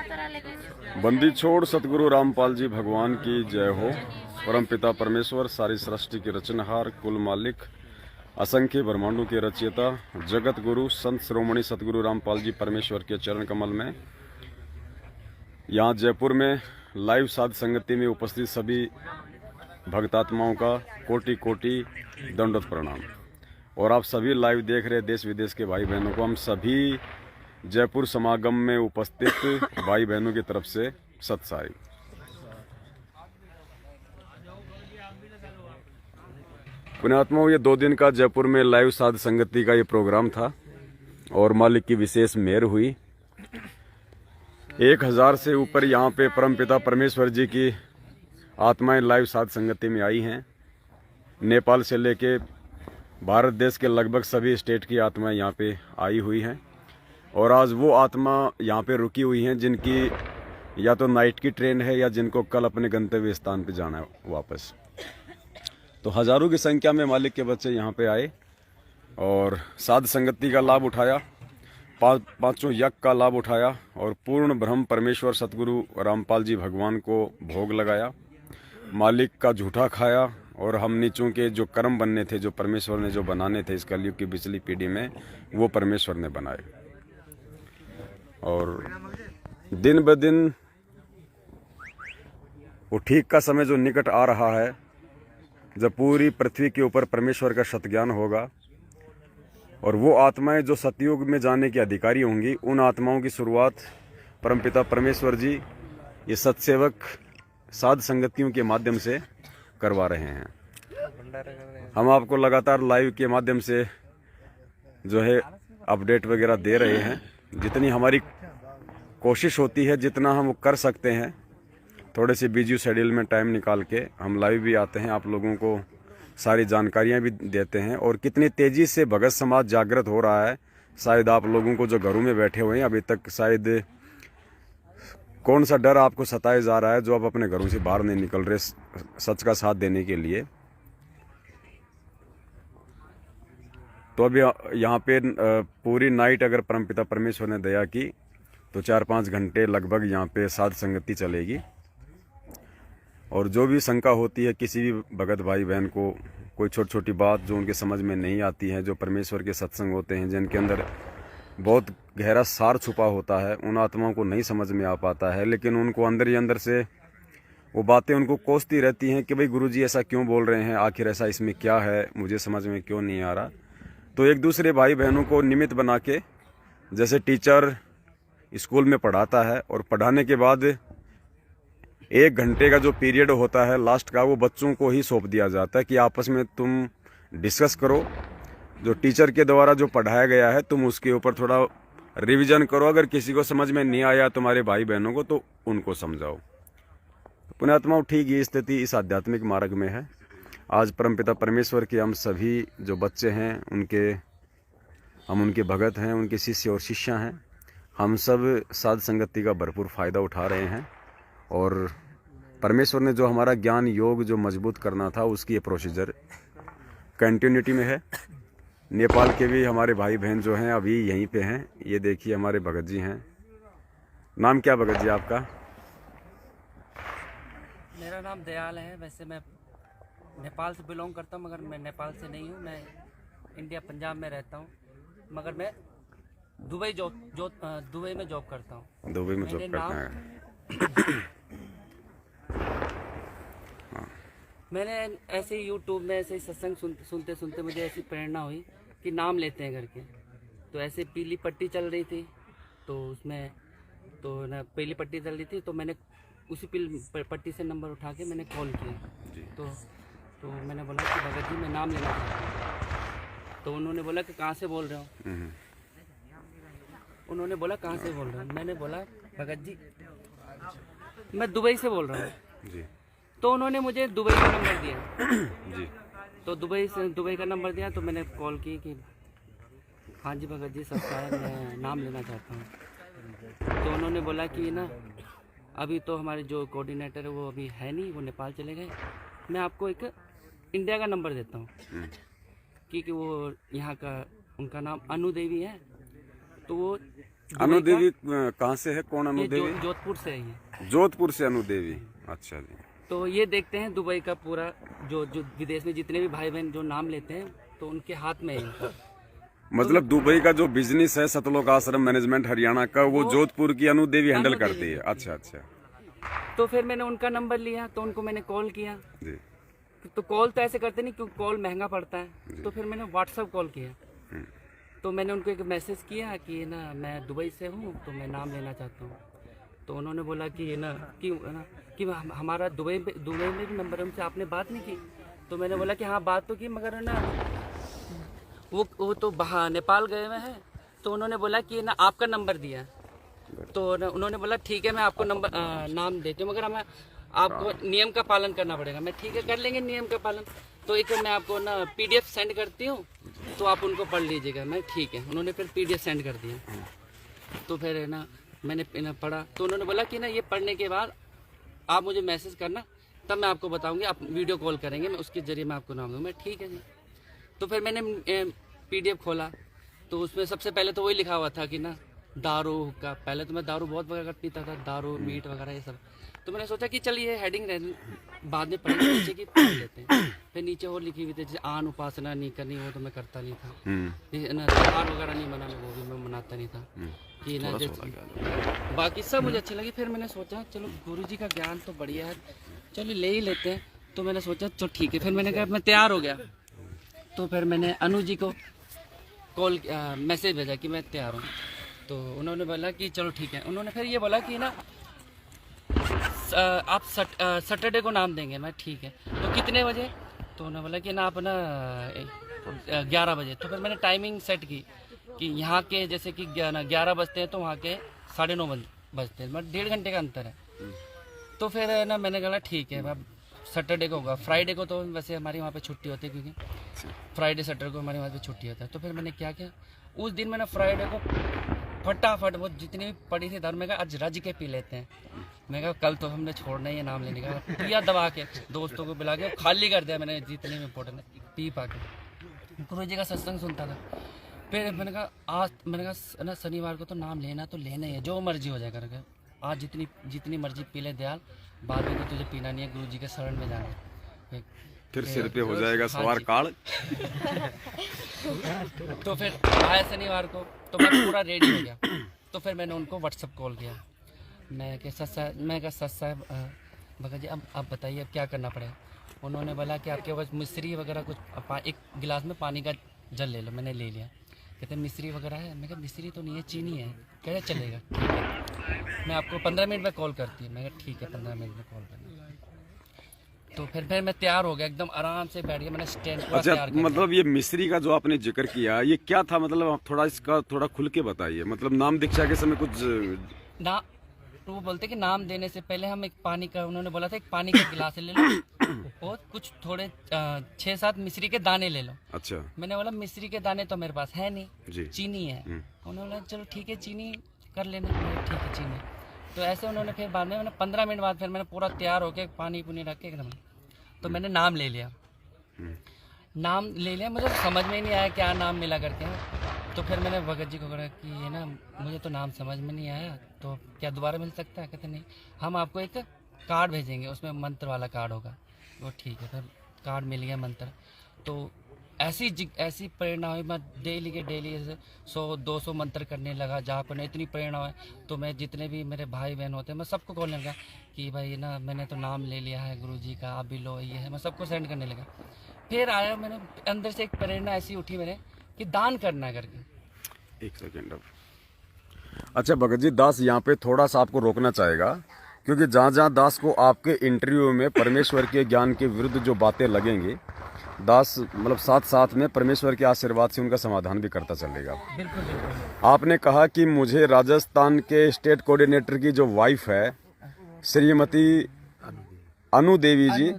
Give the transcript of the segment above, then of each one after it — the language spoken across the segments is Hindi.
बंदी छोड़ सतगुरु रामपाल जी भगवान की जय हो। परमपिता परमेश्वर सारी सृष्टि के रचनहार, कुल मालिक, असंख्य ब्रह्मांडों के रचयिता, जगत गुरु संत श्रोमणी सतगुरु रामपाल जी परमेश्वर के चरण कमल में यहाँ जयपुर में लाइव साध संगति में उपस्थित सभी भक्तात्माओं का कोटि कोटि दंडवत प्रणाम। और आप सभी लाइव देख रहे देश विदेश के भाई बहनों को हम सभी जयपुर समागम में उपस्थित भाई बहनों की तरफ से सत्साई। पुण्यात्माओं, ये 2 दिन का जयपुर में लाइव साध संगति का ये प्रोग्राम था और मालिक की विशेष मेहर हुई। 1000 से ऊपर यहाँ पे परमपिता परमेश्वर जी की आत्माएं लाइव साध संगति में आई हैं। नेपाल से लेके भारत देश के लगभग सभी स्टेट की आत्माएं यहाँ पे आई हुई हैं और आज वो आत्मा यहाँ पे रुकी हुई हैं जिनकी या तो नाइट की ट्रेन है या जिनको कल अपने गंतव्य स्थान पे जाना है वापस। तो हजारों की संख्या में मालिक के बच्चे यहाँ पे आए और साध संगति का लाभ उठाया, पांचों यज्ञ का लाभ उठाया और पूर्ण ब्रह्म परमेश्वर सतगुरु रामपाल जी भगवान को भोग लगाया, मालिक का झूठा खाया और हम नीचों के जो कर्म बनने थे, जो परमेश्वर ने जो बनाने थे इस कलयुग की पिछली पीढ़ी में, वो परमेश्वर ने बनाए। और दिन ब दिन वो ठीक का समय जो निकट आ रहा है, जब पूरी पृथ्वी के ऊपर परमेश्वर का सतज्ञान होगा और वो आत्माएं जो सतयुग में जाने की अधिकारी होंगी, उन आत्माओं की शुरुआत परमपिता परमेश्वर जी ये सत्सेवक साध संगतियों के माध्यम से करवा रहे हैं। हम आपको लगातार लाइव के माध्यम से जो है अपडेट वगैरह दे रहे हैं। जितनी हमारी कोशिश होती है, जितना हम कर सकते हैं, थोड़े से बिजी शेड्यूल में टाइम निकाल के हम लाइव भी आते हैं, आप लोगों को सारी जानकारियां भी देते हैं। और कितनी तेजी से भगत समाज जागृत हो रहा है, शायद आप लोगों को जो घरों में बैठे हुए हैं अभी तक शायद कौन सा डर आपको सताया जा रहा है जो आप अपने घरों से बाहर नहीं निकल रहे सच का साथ देने के लिए। तो अभी यहाँ पे पूरी नाइट अगर परमपिता परमेश्वर ने दया की तो 4-5 घंटे लगभग यहाँ पे साध संगति चलेगी। और जो भी शंका होती है किसी भी भगत भाई बहन को, कोई छोटी छोटी बात जो उनके समझ में नहीं आती है, जो परमेश्वर के सत्संग होते हैं जिनके अंदर बहुत गहरा सार छुपा होता है, उन आत्माओं को नहीं समझ में आ पाता है, लेकिन उनको अंदर ही अंदर से वो बातें उनको कोसती रहती हैं कि भाई गुरुजी ऐसा क्यों बोल रहे हैं, आखिर ऐसा इसमें क्या है, मुझे समझ में क्यों नहीं आ रहा। तो एक दूसरे भाई बहनों को निमित्त बना के, जैसे टीचर स्कूल में पढ़ाता है और पढ़ाने के बाद 1 घंटे का जो पीरियड होता है लास्ट का, वो बच्चों को ही सौंप दिया जाता है कि आपस में तुम डिस्कस करो, जो टीचर के द्वारा जो पढ़ाया गया है तुम उसके ऊपर थोड़ा रिवीजन करो, अगर किसी को समझ में नहीं आया तुम्हारे भाई बहनों को तो उनको समझाओ। पुण्यात्माओं, ठीक ये स्थिति इस आध्यात्मिक मार्ग में है। आज परमपिता परमेश्वर के हम सभी जो बच्चे हैं हम उनके भगत हैं, उनके शिष्य और शिष्या हैं। हम सब साध संगति का भरपूर फ़ायदा उठा रहे हैं और परमेश्वर ने जो हमारा ज्ञान योग जो मजबूत करना था उसकी ये प्रोसीजर कंटिन्यूटी में है। नेपाल के भी हमारे भाई बहन जो हैं अभी यहीं पे हैं। ये देखिए हमारे भगत जी हैं। नाम क्या भगत जी आपका? मेरा नाम दयाल है। वैसे मैं नेपाल से बिलोंग करता हूँ, मगर मैं नेपाल से नहीं हूँ। मैं इंडिया पंजाब में रहता हूँ, मगर मैं दुबई में जॉब करता हूँ। दुबई में जॉब करते हैं। मैंने ऐसे ही यूट्यूब में ऐसे ही सत्संग सुनते सुनते मुझे ऐसी प्रेरणा हुई कि नाम लेते हैं करके। तो ऐसे पीली पट्टी चल रही थी, तो उसमें तो ना पीली पट्टी चल रही थी, तो मैंने उसी पट्टी से नंबर उठा के मैंने कॉल किया। तो मैंने बोला कि भगत जी मैं नाम लेना चाहता हूँ। तो उन्होंने बोला कि कहाँ से बोल रहे हो? उन्होंने बोला कहाँ से बोल रहे हो? मैंने बोला भगत जी मैं दुबई से बोल रहा हूँ। तो उन्होंने मुझे दुबई का नंबर दिया। तो दुबई का नंबर दिया, तो मैंने कॉल की कि हाँ जी भगत जी सब्सक्राइब, मैं नाम लेना चाहता हूँ। तो उन्होंने बोला कि ना अभी तो हमारे जो कोऑर्डिनेटर है वो अभी है नहीं, वो नेपाल चले गए। मैं आपको एक इंडिया का नंबर देता हूँ, क्योंकि वो यहाँ का उनका नाम अनु देवी है। तो वो अनु देवी कहाँ से है? कौन अनु ये देवी? जोधपुर से है ये। जोधपुर से अनु देवी। अच्छा जी। तो ये देखते हैं दुबई का पूरा जो विदेश में जितने भी भाई बहन जो नाम लेते हैं तो उनके हाथ में है इनका। मतलब दुबई का जो बिजनेस है सतलोक आश्रम मैनेजमेंट हरियाणा का, वो जोधपुर की अनु देवी हैंडल करती है। अच्छा अच्छा। तो फिर मैंने उनका नंबर लिया तो उनको मैंने कॉल किया। जी। तो कॉल तो ऐसे करते नहीं क्योंकि कॉल महंगा पड़ता है। तो फिर मैंने व्हाट्सअप कॉल किया। तो मैंने उनको एक मैसेज किया कि ना मैं दुबई से हूँ तो मैं नाम लेना चाहता हूँ। तो उन्होंने बोला कि ना कि हमारा दुबई में भी नंबर है, उनसे आपने बात नहीं की? तो मैंने बोला कि हाँ बात तो की, मगर ना वो तो बाहर नेपाल गए हुए हैं। तो उन्होंने बोला कि ना आपका नंबर दिया। तो उन्होंने बोला ठीक है मैं आपको नाम देती हूँ, मगर हमें आपको नियम का पालन करना पड़ेगा। मैं ठीक है कर लेंगे नियम का पालन। तो एक मैं आपको ना PDF सेंड करती हूँ तो आप उनको पढ़ लीजिएगा। मैं ठीक है। उन्होंने फिर PDF सेंड कर दिया। तो फिर है ना मैंने पढ़ा। तो उन्होंने बोला कि ना ये पढ़ने के बाद आप मुझे मैसेज करना, तब मैं आपको बताऊंगी, आप वीडियो कॉल करेंगे, मैं उसके जरिए मैं आपको नाम दूँगा। मैं ठीक है जी। तो फिर मैंने PDF खोला तो उसमें सबसे पहले तो वही लिखा हुआ था कि ना दारू का। पहले तो मैं दारू बहुत वगैरह पीता था, दारू मीट वगैरह ये सब। तो मैंने सोचा कि चल ये हेडिंग बाद में पढ़ेंगे, नीचे की पढ़ लेते हैं। फिर नीचे और लिखी हुई थी जैसे आन उपासना नहीं करनी, वो तो मैं करता नहीं था। ना त्योहार वगैरह नहीं मनाना, वो भी मैं मनाता नहीं था। कि ना जैसे बाकी सब मुझे अच्छी लगी। फिर मैंने सोचा चलो गुरुजी का ज्ञान तो बढ़िया है, चलो ले ही लेते हैं। तो मैंने सोचा चलो ठीक है। फिर मैंने कहा मैं तैयार हो गया। तो फिर मैंने अनु जी को मैसेज भेजा कि मैं तैयार हूँ। तो उन्होंने बोला कि चलो ठीक है। उन्होंने फिर ये बोला कि ना आप सैटरडे को नाम देंगे। मैं ठीक है। तो कितने बजे? तो उन्होंने बोला कि ना आप ना 11 बजे। तो फिर मैंने टाइमिंग सेट की कि यहाँ के जैसे कि 11 बजते हैं तो वहाँ के 9:30 बजते हैं, मतलब 1.5 घंटे का अंतर है। तो फिर ना मैंने कहा ठीक है अब सैटरडे को होगा। फ्राइडे को तो वैसे हमारी वहाँ पे छुट्टी होती है क्योंकि फ्राइडे सैटरडे को हमारे वहाँ पे छुट्टी होता है। तो फिर मैंने क्या किया, उस दिन मैंने फ्राइडे को फटाफट वो जितनी भी पड़ी थी धर्म में आज रज के पी लेते हैं। मैं कहा कल तो हमने छोड़ना ही है नाम लेने का। पिया दबा के दोस्तों को बुला के खाली कर दिया मैंने जितने भी इम्पोर्टेंट पी पा के। गुरु जी का सत्संग सुनता था। फिर मैंने कहा आज मैंने कहा ना शनिवार को तो नाम लेना तो लेना ही है, जो मर्जी हो जाए करके। आज जितनी मर्जी पी ले दयाल, बाद में तो तुझे पीना नहीं है, गुरु जी के शरण में जाना है। फिर सिर पे हो जाएगा सवार काल। तो फिर आया शनिवार को तो मैं पूरा रेडी हो गया। तो फिर मैंने उनको व्हाट्सअप कॉल किया। मैं कहा सच साहब भगत जी अब आप बताइए अब क्या करना पड़ेगा। उन्होंने बोला कि आपके पास मिश्री वगैरह कुछ एक गिलास में पानी का जल ले लो। मैंने ले लिया। कहते मिश्री वगैरह है? मैं कहा मिश्री तो नहीं है, चीनी है। कह रहे चलेगा, ठीक है मैं आपको 15 मिनट में कॉल करती हूँ। मैं कहा ठीक है 15 मिनट में कॉल करना। तो फिर मैं तैयार हो गया, एकदम आराम से बैठ गया। मैंने स्टैंड पूरा तैयार कर मतलब ये मिस्री का जो आपने जिक्र किया ये क्या था? मतलब आप थोड़ा इसका थोड़ा खुल के बताइए। मतलब नाम दीक्षा के समय कुछ ना तो वो बोलते कि नाम देने से पहले हम एक पानी का, उन्होंने बोला था एक पानी का गिलास ले लो और कुछ थोड़े 6-7 मिश्री के दाने ले लो। अच्छा। मैंने बोला मिश्री के दाने तो मेरे पास है नहीं जी। चीनी है। उन्होंने बोला चलो ठीक है चीनी कर लेना। ठीक है चीनी। तो ऐसे उन्होंने फिर बाद में मैंने 15 मिनट बाद फिर मैंने पूरा तैयार होकर पानी पुनी रख के एकदम तो मैंने नाम ले लिया। नाम ले लिया, मुझे समझ में ही नहीं आया क्या नाम मिला करके। तो फिर मैंने भगत जी को कहा कि ये ना मुझे तो नाम समझ में नहीं आया, तो क्या दोबारा मिल सकता है? कहते नहीं, हम आपको एक कार्ड भेजेंगे, उसमें मंत्र वाला कार्ड होगा। वो ठीक है। फिर कार्ड मिल गया मंत्र। तो ऐसी प्रेरणा हुई, मैं डेली के डेली 100-200 मंत्र करने लगा। जहाँ पर इतनी प्रेरणा हुई तो मैं जितने भी मेरे भाई बहन होते हैं मैं सबको बोलने लगा कि भाई ना मैंने तो नाम ले लिया है गुरुजी का, आप भी लो, ये है। मैं सबको सेंड करने लगा। फिर आया मैंने अंदर से एक प्रेरणा ऐसी उठी मेरे कि दान करना करके। एक सेकेंड अब। अच्छा भगत जी, दास यहाँ पे थोड़ा सा आपको रोकना चाहेगा क्योंकि जहाँ जहाँ दास को आपके इंटरव्यू में परमेश्वर के ज्ञान के विरुद्ध जो बातें लगेंगी, दास मतलब साथ साथ में परमेश्वर के आशीर्वाद से उनका समाधान भी करता चलेगा। बिल्कुल बिल्कुल। आपने कहा कि मुझे राजस्थान के स्टेट कोऑर्डिनेटर की जो वाइफ है श्रीमती अनु देवी जी,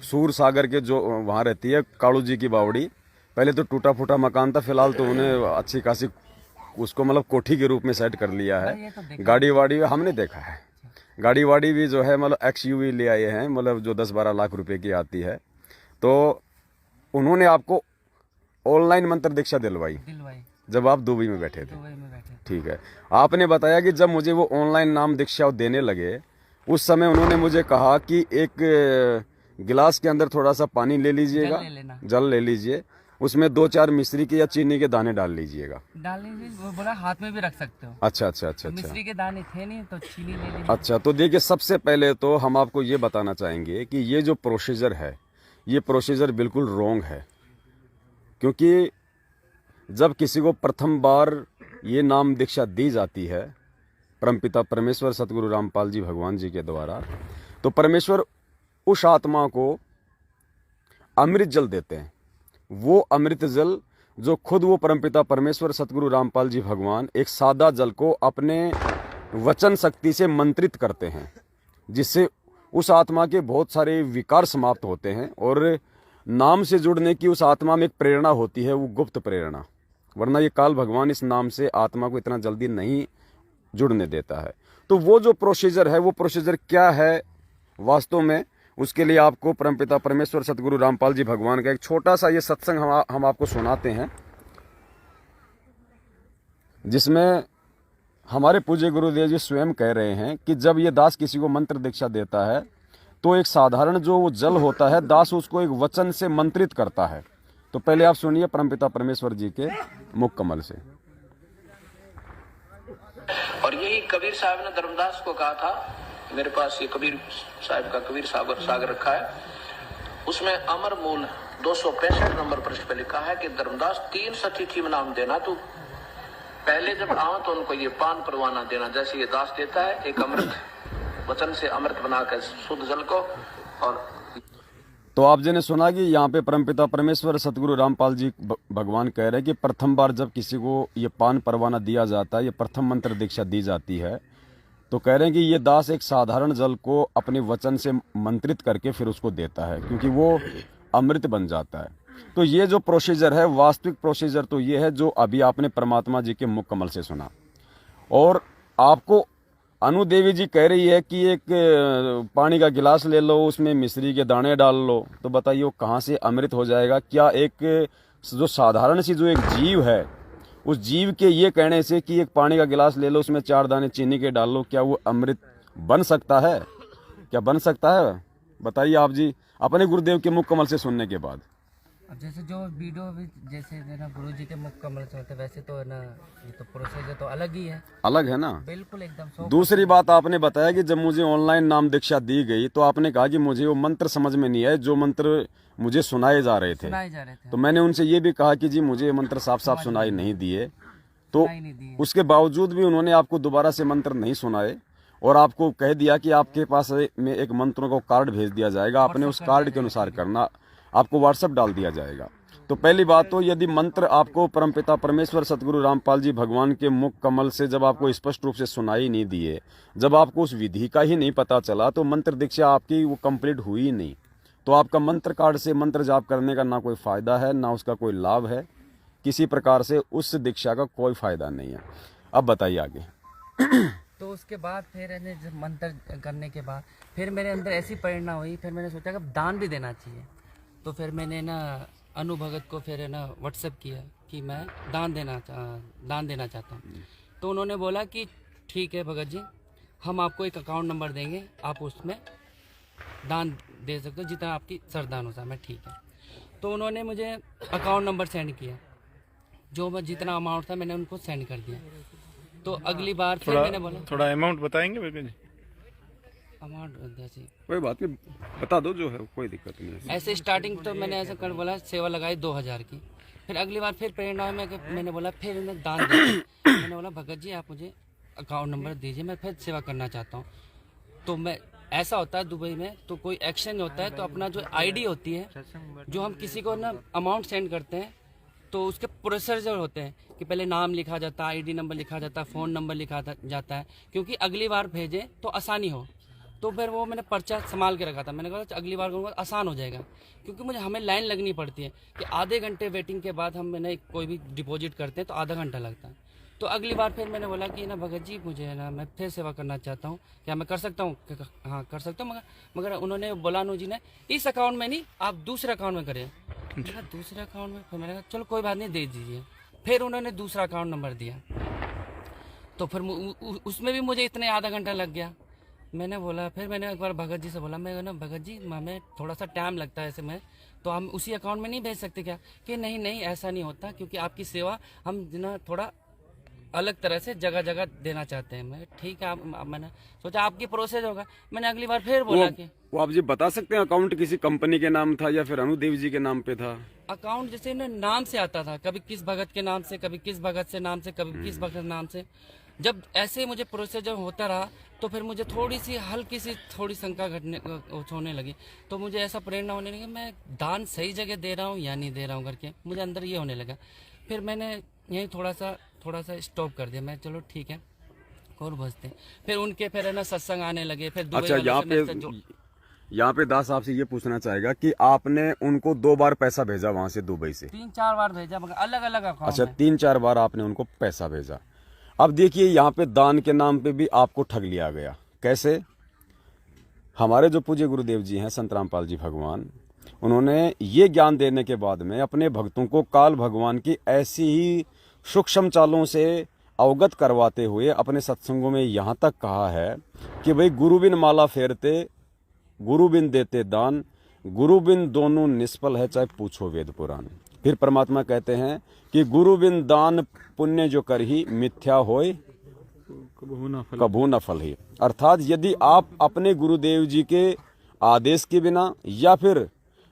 सूर सागर के जो वहाँ रहती है, कालू जी की बावड़ी। पहले तो टूटा फूटा मकान था, फिलहाल तो उन्हें अच्छी खासी उसको मतलब कोठी के रूप में सेट कर लिया है। गाड़ी वाड़ी हमने देखा है, गाड़ी वाड़ी भी जो है मतलब XUV ले आए हैं, मतलब जो 10-12 लाख रुपए की आती है। तो उन्होंने आपको ऑनलाइन मंत्र दीक्षा दिलवाई। जब आप दुबई में बैठे थे? दुबई में बैठे। ठीक है। आपने बताया कि जब मुझे वो ऑनलाइन नाम दीक्षा देने लगे उस समय उन्होंने मुझे कहा कि एक गिलास के अंदर थोड़ा सा पानी ले लीजिएगा, जल ले लेना। जल ले लीजिए, उसमें 2-4 मिश्री के या चीनी के दाने डाल लीजिएगा। डालने भी वो बोला हाथ में भी रख सकते हो। अच्छा अच्छा अच्छा अच्छा मिश्री के दाने थे नहीं तो चीनी ले ली। अच्छा। तो देखिए, सबसे पहले तो हम आपको ये बताना चाहेंगे कि ये जो प्रोसीजर है ये प्रोसीजर बिल्कुल रॉन्ग है, क्योंकि जब किसी को प्रथम बार ये नाम दीक्षा दी जाती है परमपिता परमेश्वर सतगुरु रामपाल जी भगवान जी के द्वारा, तो परमेश्वर उस आत्मा को अमृत जल देते हैं। वो अमृत जल जो खुद वो परमपिता परमेश्वर सतगुरु रामपाल जी भगवान एक सादा जल को अपने वचन शक्ति से मंत्रित करते हैं, जिससे उस आत्मा के बहुत सारे विकार समाप्त होते हैं और नाम से जुड़ने की उस आत्मा में एक प्रेरणा होती है, वो गुप्त प्रेरणा, वरना ये काल भगवान इस नाम से आत्मा को इतना जल्दी नहीं जुड़ने देता है। तो वो जो प्रोसीजर है वो प्रोसीजर क्या है वास्तव में, उसके लिए आपको परमपिता परमेश्वर सतगुरु रामपाल जी भगवान का एक छोटा सा ये सत्संग हम आपको सुनाते हैं, जिसमें हमारे पूज्य गुरुदेव जी स्वयं कह रहे हैं कि जब ये दास किसी को मंत्र दीक्षा देता है तो एक साधारण जो वो जल होता है, दास उसको एक वचन से मंत्रित करता है। तो पहले आप सुनिए परमपिता परमेश्वर जी के मुख कमल से। और यही कबीर साहब ने धर्मदास को कहा था, मेरे पास ये कबीर साहब का कबीर सागर रखा है, उसमें अमर मूल 265 नंबर पृष्ठ पे लिखा है कि धर्मदास 3 सतिथि में नाम देना, तू पहले जब आओ तो उनको ये पान परवाना देना, जैसे ये दास देता है एक अमृत वचन से अमृत बनाकर शुद्ध जल को। और तो आप जी ने सुना कि यहाँ पे परमपिता परमेश्वर सतगुरु रामपाल जी भगवान कह रहे हैं कि प्रथम बार जब किसी को ये पान परवाना दिया जाता है, ये प्रथम मंत्र दीक्षा दी जाती है, तो कह रहे हैं कि ये दास एक साधारण जल को अपने वचन से मंत्रित करके फिर उसको देता है, क्योंकि वो अमृत बन जाता है। तो ये जो प्रोसीजर है, वास्तविक प्रोसीजर तो ये है जो अभी आपने परमात्मा जी के मुख कमल से सुना। और आपको अनु देवी जी कह रही है कि एक पानी का गिलास ले लो, उसमें मिश्री के दाने डाल लो, तो बताइए वो कहाँ से अमृत हो जाएगा? क्या एक जो साधारण सी जो एक जीव है, उस जीव के ये कहने से कि एक पानी का गिलास ले लो, उसमें 4 दाने चीनी के डाल लो, क्या वो अमृत बन सकता है? क्या बन सकता है? बताइए आप जी, अपने गुरुदेव के मुख कमल से सुनने के बाद। अब जैसे जो वीडियो भी जैसे है ना गुरु जी के मुख कमल से होते, वैसे तो है ना ये तो प्रोसेस तो अलग ही है। अलग है ना, बिल्कुल एकदम। दूसरी बात आपने बताया कि जब मुझे ऑनलाइन नाम दीक्षा दी गई तो आपने कहा कि मुझे वो मंत्र समझ में नहीं आए जो मंत्र मुझे सुनाए जा रहे थे। तो मैंने उनसे ये भी कहा कि जी मुझे ये मंत्र साफ साफ सुनाई नहीं दिए, तो उसके बावजूद भी उन्होंने आपको दोबारा से मंत्र नहीं सुनाए और आपको कह दिया कि आपके पास में एक मंत्रों का कार्ड भेज दिया जाएगा, आपने उस कार्ड के अनुसार करना, आपको व्हाट्सएप डाल दिया जाएगा। तो पहली बात तो यदि मंत्र आपको परमपिता परमेश्वर सतगुरु रामपाल जी भगवान के मुख कमल से जब आपको स्पष्ट रूप से सुनाई नहीं दिए, जब आपको उस विधि का ही नहीं पता चला, तो मंत्र दीक्षा आपकी वो कंप्लीट हुई ही नहीं। तो आपका मंत्र कार्ड से मंत्र जाप करने का ना कोई फायदा है, ना उसका कोई लाभ है, किसी प्रकार से उस दीक्षा का कोई फायदा नहीं है। अब बताइए आगे। तो उसके बाद फिर जब मंत्र करने के बाद फिर मेरे अंदर ऐसी प्रेरणा हुई, फिर मैंने सोचा कि दान भी देना चाहिए। तो फिर मैंने ना अनु भगत को फिर है ना व्हाट्सएप किया कि मैं दान देना चाहता हूँ। तो उन्होंने बोला कि ठीक है भगत जी, हम आपको एक अकाउंट नंबर देंगे, आप उसमें दान दे सकते हो जितना आपकी श्रद्धा अनुसार। मैं ठीक है। तो उन्होंने मुझे अकाउंट नंबर सेंड किया, जो मैं जितना अमाउंट था मैंने उनको सेंड कर दिया। तो अगली बार फिर मैंने बोला थोड़ा अमाउंट बताएंगे भगत जी? अमाउंट जैसे कोई बात नहीं, बता दो, जो है कोई दिक्कत नहीं है। ऐसे स्टार्टिंग तो मैंने ऐसा कर बोला, सेवा लगाई 2000 की। फिर अगली बार फिर प्रेरणा में मैंने बोला फिर उन्हें दान दिया। मैंने बोला भगत जी आप मुझे अकाउंट नंबर दीजिए, मैं फिर सेवा करना चाहता हूँ। तो मैं ऐसा होता है दुबई में, तो कोई एक्सचेंज होता है तो अपना जो आईडी होती है, जो हम किसी को ना अमाउंट सेंड करते हैं, तो उसके प्रोसीजर होते हैं कि पहले नाम लिखा जाता है, आईडी नंबर लिखा जाता है, फ़ोन नंबर लिखा जाता है, क्योंकि अगली बार भेजें तो आसानी हो। तो फिर वो मैंने पर्चा संभाल के रखा था। मैंने कहा अगली बार करूँगा आसान हो जाएगा, क्योंकि मुझे हमें लाइन लगनी पड़ती है कि आधे घंटे वेटिंग के बाद हम मैंने कोई भी डिपॉजिट करते हैं तो आधा घंटा लगता है। तो अगली बार फिर मैंने बोला कि ना भगत जी मुझे ना मैं फिर सेवा करना चाहता हूँ, क्या मैं कर सकता हूँ? हाँ कर सकता हूँ, मगर उन्होंने बोला जी ने इस अकाउंट में नहीं, आप दूसरे अकाउंट में करें। दूसरे अकाउंट में फिर मैंने कहा चलो कोई बात नहीं, दे दीजिए। फिर उन्होंने दूसरा अकाउंट नंबर दिया, तो फिर उसमें भी मुझे इतने आधा घंटा लग गया। मैंने बोला, फिर मैंने एक बार भगत जी से बोला, मैं ना भगत जी हमें थोड़ा सा टाइम लगता है ऐसे में, तो हम उसी अकाउंट में नहीं भेज सकते क्या? कि नहीं नहीं ऐसा नहीं होता, क्योंकि आपकी सेवा हम ना थोड़ा अलग तरह से जगह जगह देना चाहते हैं। मैं ठीक है, मैंने सोचा आपकी प्रोसेस होगा। मैंने अगली बार फिर बोला कि वो आप जी बता सकते हैं अकाउंट किसी कंपनी के नाम था या फिर अनुदेव जी के नाम पे था? अकाउंट जैसे ना नाम से आता था, कभी किस भगत के नाम से, कभी किस भगत से नाम से, कभी किस भगत नाम से। जब ऐसे मुझे प्रोसेस जब होता रहा तो फिर मुझे थोड़ी सी हल्की सी थोड़ी शंका होने लगी। तो मुझे ऐसा प्रेरणा होने लगी, मैं दान सही जगह दे रहा हूँ या नहीं दे रहा हूँ करके मुझे अंदर ये होने लगा। फिर मैंने यही थोड़ा सा स्टॉप कर दिया। मैं चलो ठीक है और बसते। फिर उनके फिर है ना सत्संग आने लगे। फिर अच्छा, यहाँ पे दास आपसे ये पूछना चाहेगा कि आपने उनको 2 बार पैसा भेजा वहां से दुबई से? 3-4 बार भेजा, मगर अलग अलग अकाउंट। अच्छा, 3-4 बार आपने उनको पैसा भेजा। अब देखिए यहाँ पे दान के नाम पे भी आपको ठग लिया गया। कैसे? हमारे जो पूज्य गुरुदेव जी हैं संत रामपाल जी भगवान, उन्होंने ये ज्ञान देने के बाद में अपने भक्तों को काल भगवान की ऐसी ही सूक्ष्म चालों से अवगत करवाते हुए अपने सत्संगों में यहाँ तक कहा है कि भाई गुरु बिन माला फेरते, गुरु बिन देते दान, गुरु बिन दोनों निष्फल है, चाहे पूछो वेद पुराण। फिर परमात्मा कहते हैं कि गुरु बिन दान पुण्य जो कर ही मिथ्या होय कभू न फल ही। अर्थात यदि आप अपने गुरुदेव जी के आदेश के बिना या फिर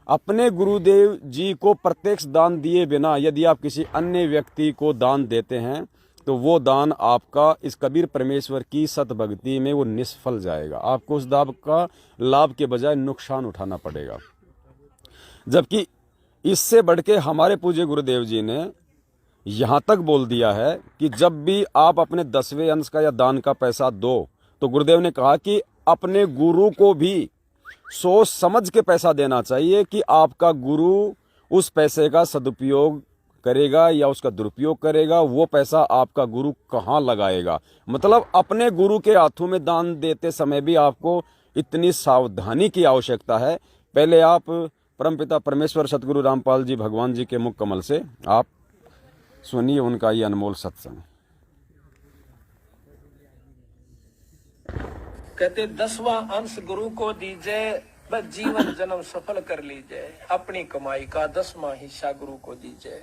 अपने गुरुदेव जी को प्रत्यक्ष दान दिए बिना यदि आप किसी अन्य व्यक्ति को दान देते हैं तो वो दान आपका इस कबीर परमेश्वर की सतभक्ति में वो निष्फल जाएगा। आपको उस दान का लाभ के बजाय नुकसान उठाना पड़ेगा। जबकि इससे बढ़ के हमारे पूज्य गुरुदेव जी ने यहाँ तक बोल दिया है कि जब भी आप अपने 10वें अंश का या दान का पैसा दो तो गुरुदेव ने कहा कि अपने गुरु को भी सोच समझ के पैसा देना चाहिए कि आपका गुरु उस पैसे का सदुपयोग करेगा या उसका दुरुपयोग करेगा, वो पैसा आपका गुरु कहाँ लगाएगा। मतलब अपने गुरु के हाथों में दान देते समय भी आपको इतनी सावधानी की आवश्यकता है। पहले आप परमपिता परमेश्वर सतगुरु रामपाल जी भगवान जी के मुख कमल से आप सुनिए उनका ये अनमोल सत्संग। कहते 10वां अंश गुरु को दीजिए, बस जीवन जन्म सफल कर लीजिए। अपनी कमाई का 10वां हिस्सा गुरु को दीजिए।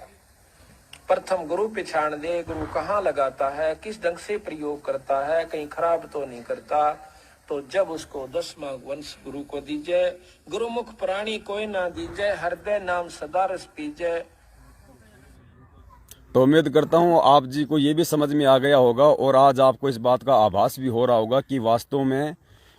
प्रथम गुरु पहचान दे, गुरु कहाँ लगाता है, किस ढंग से प्रयोग करता है, कहीं खराब तो नहीं करता। तो जब उसको 10वां वंश गुरु को दीजिए। गुरुमुख प्राणी कोई ना दीजिए, हृदय नाम सदा रस पीजिए। तो उम्मीद करता हूँ आप जी को ये भी समझ में आ गया होगा और आज आपको इस बात का आभास भी हो रहा होगा कि वास्तव में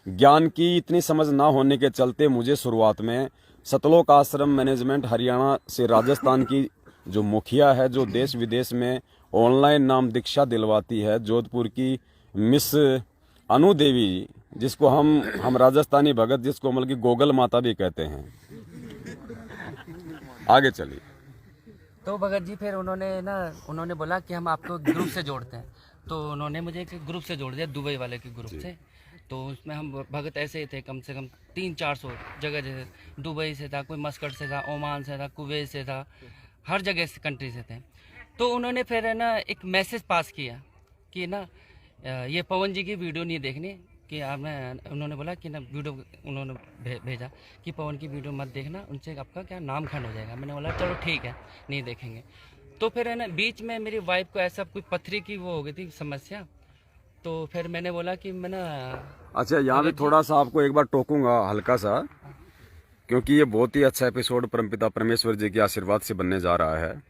ज्ञान की इतनी समझ ना होने के चलते मुझे शुरुआत में सतलोक आश्रम मैनेजमेंट हरियाणा से राजस्थान की जो मुखिया है, जो देश विदेश में ऑनलाइन नाम दीक्षा दिलवाती है, जोधपुर की मिस अनु देवी, जिसको हम राजस्थानी भगत जिसको मतलब की गोगल माता भी कहते हैं। आगे चलिए। तो भगत जी फिर उन्होंने बोला कि हम आपको ग्रुप से जोड़ते हैं। तो उन्होंने मुझे एक ग्रुप से जोड़ दिया, दुबई वाले के ग्रुप से। तो उसमें हम भगत ऐसे ही थे, कम से कम 300-400 जगह जैसे दुबई से था, कोई मस्कट से था, ओमान से था, कुवैत से था, हर जगह से कंट्री से थे। तो उन्होंने फिर है ना एक मैसेज पास किया कि ना ये पवन जी की वीडियो नहीं देखनी कि उन्होंने बोला कि ना वीडियो उन्होंने भेजा कि पवन की वीडियो मत देखना, उनसे आपका क्या नाम खंड हो जाएगा। मैंने बोला चलो ठीक है, नहीं देखेंगे। तो फिर है ना बीच में मेरी वाइफ को ऐसा कोई पथरी की वो हो गई थी समस्या। तो फिर मैंने बोला कि मैं ना अच्छा, यहाँ भी थोड़ा सा आपको एक बार टोकूंगा हल्का सा, क्योंकि ये बहुत ही अच्छा एपिसोड परमपिता परमेश्वर जी के आशीर्वाद से बनने जा रहा है।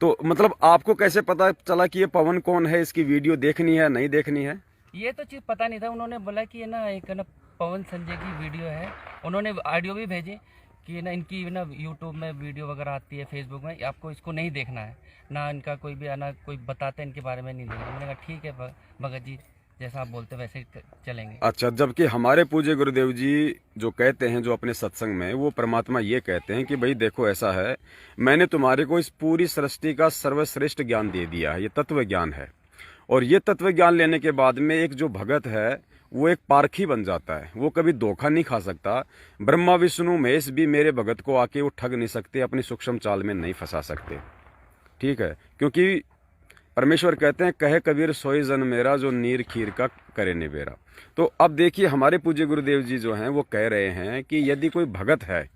तो मतलब आपको कैसे पता चला कि ये पवन कौन है, इसकी वीडियो देखनी है नहीं देखनी है? ये तो चीज़ पता नहीं था। उन्होंने बोला कि ये ना एक ना पवन संजय की वीडियो है। उन्होंने ऑडियो भी भेजी कि ना इनकी ना यूट्यूब में वीडियो वगैरह आती है, फेसबुक में, आपको इसको नहीं देखना है ना, इनका कोई भी आना कोई बताते हैं इनके बारे में नहीं देखना। मैंने कहा ठीक है भगत जी, जैसा आप बोलते वैसे ही चलेंगे। अच्छा, जबकि हमारे पूज्य गुरुदेव जी जो कहते हैं, जो अपने सत्संग में वो परमात्मा ये कहते हैं कि भाई देखो ऐसा है, मैंने तुम्हारे को इस पूरी सृष्टि का सर्वश्रेष्ठ ज्ञान दे दिया है, ये तत्व ज्ञान है। और ये तत्व ज्ञान लेने के बाद में एक जो भगत है वो एक पारखी बन जाता है, वो कभी धोखा नहीं खा सकता। ब्रह्मा विष्णु महेश भी मेरे भगत को आके वो ठग नहीं सकते, अपनी सूक्ष्म चाल में नहीं फंसा सकते। ठीक है, क्योंकि परमेश्वर कहते हैं कहे कबीर सोई जन मेरा जो नीर खीर का करे निबेरा। तो अब देखिए हमारे पूज्य गुरुदेव जी जो हैं वो कह रहे हैं कि यदि कोई भगत है,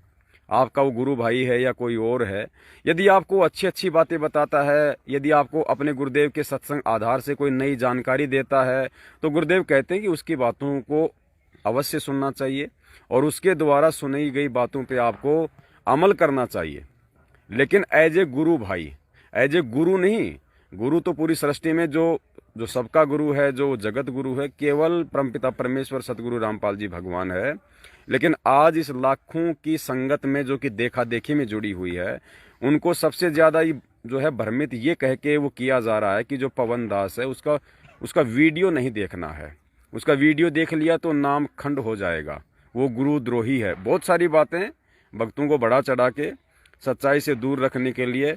आपका वो गुरु भाई है या कोई और है, यदि आपको अच्छी अच्छी बातें बताता है, यदि आपको अपने गुरुदेव के सत्संग आधार से कोई नई जानकारी देता है, तो गुरुदेव कहते हैं कि उसकी बातों को अवश्य सुनना चाहिए और उसके द्वारा सुनाई गई बातों पे आपको अमल करना चाहिए। लेकिन एज ए गुरु भाई, एज ए गुरु नहीं, गुरु तो पूरी सृष्टि में जो सबका गुरु है, जो जगत गुरु है, केवल परमपिता परमेश्वर सतगुरु रामपाल जी भगवान है। लेकिन आज इस लाखों की संगत में जो कि देखा देखी में जुड़ी हुई है, उनको सबसे ज्यादा जो है भ्रमित ये कह के वो किया जा रहा है कि जो पवन दास है उसका वीडियो नहीं देखना है, उसका वीडियो देख लिया तो नाम खंड हो जाएगा, वो गुरुद्रोही है। बहुत सारी बातें भक्तों को बढ़ा चढ़ा के सच्चाई से दूर रखने के लिए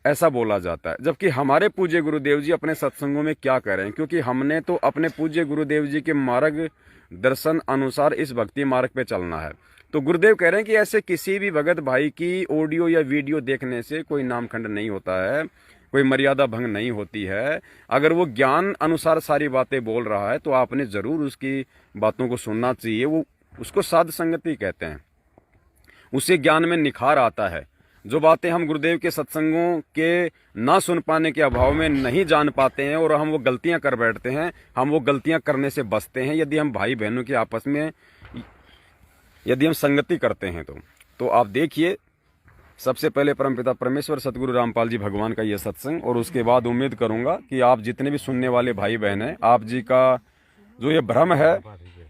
ऐसा बोला जाता है। जबकि हमारे पूज्य गुरुदेव जी अपने सत्संगों में क्या कह रहे हैं, क्योंकि हमने तो अपने पूज्य गुरुदेव जी के मार्ग दर्शन अनुसार इस भक्ति मार्ग पे चलना है। तो गुरुदेव कह रहे हैं कि ऐसे किसी भी भगत भाई की ऑडियो या वीडियो देखने से कोई नामखंड नहीं होता है, कोई मर्यादा भंग नहीं होती है। अगर वो ज्ञान अनुसार सारी बातें बोल रहा है तो आपने जरूर उसकी बातों को सुनना चाहिए। वो उसको साध संगति कहते हैं, उससे ज्ञान में निखार आता है। जो बातें हम गुरुदेव के सत्संगों के ना सुन पाने के अभाव में नहीं जान पाते हैं और हम वो गलतियां कर बैठते हैं, हम वो गलतियां करने से बचते हैं यदि हम भाई बहनों के आपस में यदि हम संगति करते हैं। तो आप देखिए, सबसे पहले परमपिता परमेश्वर सतगुरु रामपाल जी भगवान का ये सत्संग, और उसके बाद उम्मीद करूंगा कि आप जितने भी सुनने वाले भाई बहन हैं, आप जी का जो ये भ्रम है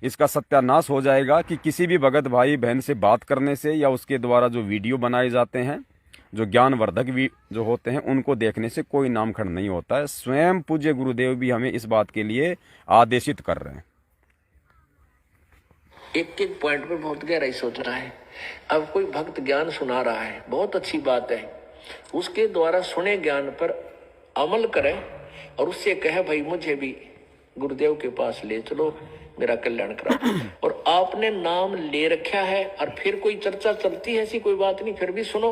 इसका सत्यानाश हो जाएगा कि किसी भी भगत भाई बहन से बात करने से या उसके द्वारा जो वीडियो बनाए जाते हैं, जो ज्ञानवर्धक भी जो होते हैं, उनको देखने से कोई नामखंड नहीं होता है। स्वयं पूज्य गुरुदेव भी हमें इस बात के लिए आदेशित कर रहे हैं। एक एक पॉइंट पे बहुत गहराई सोच रहा है। अब कोई भक्त ज्ञान सुना रहा है, बहुत अच्छी बात है, उसके द्वारा सुने ज्ञान पर अमल करे और उससे कहे भाई मुझे भी गुरुदेव के पास ले चलो, मेरा कल्याण करा। और आपने नाम ले रखा है और फिर कोई चर्चा चलती है, ऐसी कोई बात नहीं, फिर भी सुनो।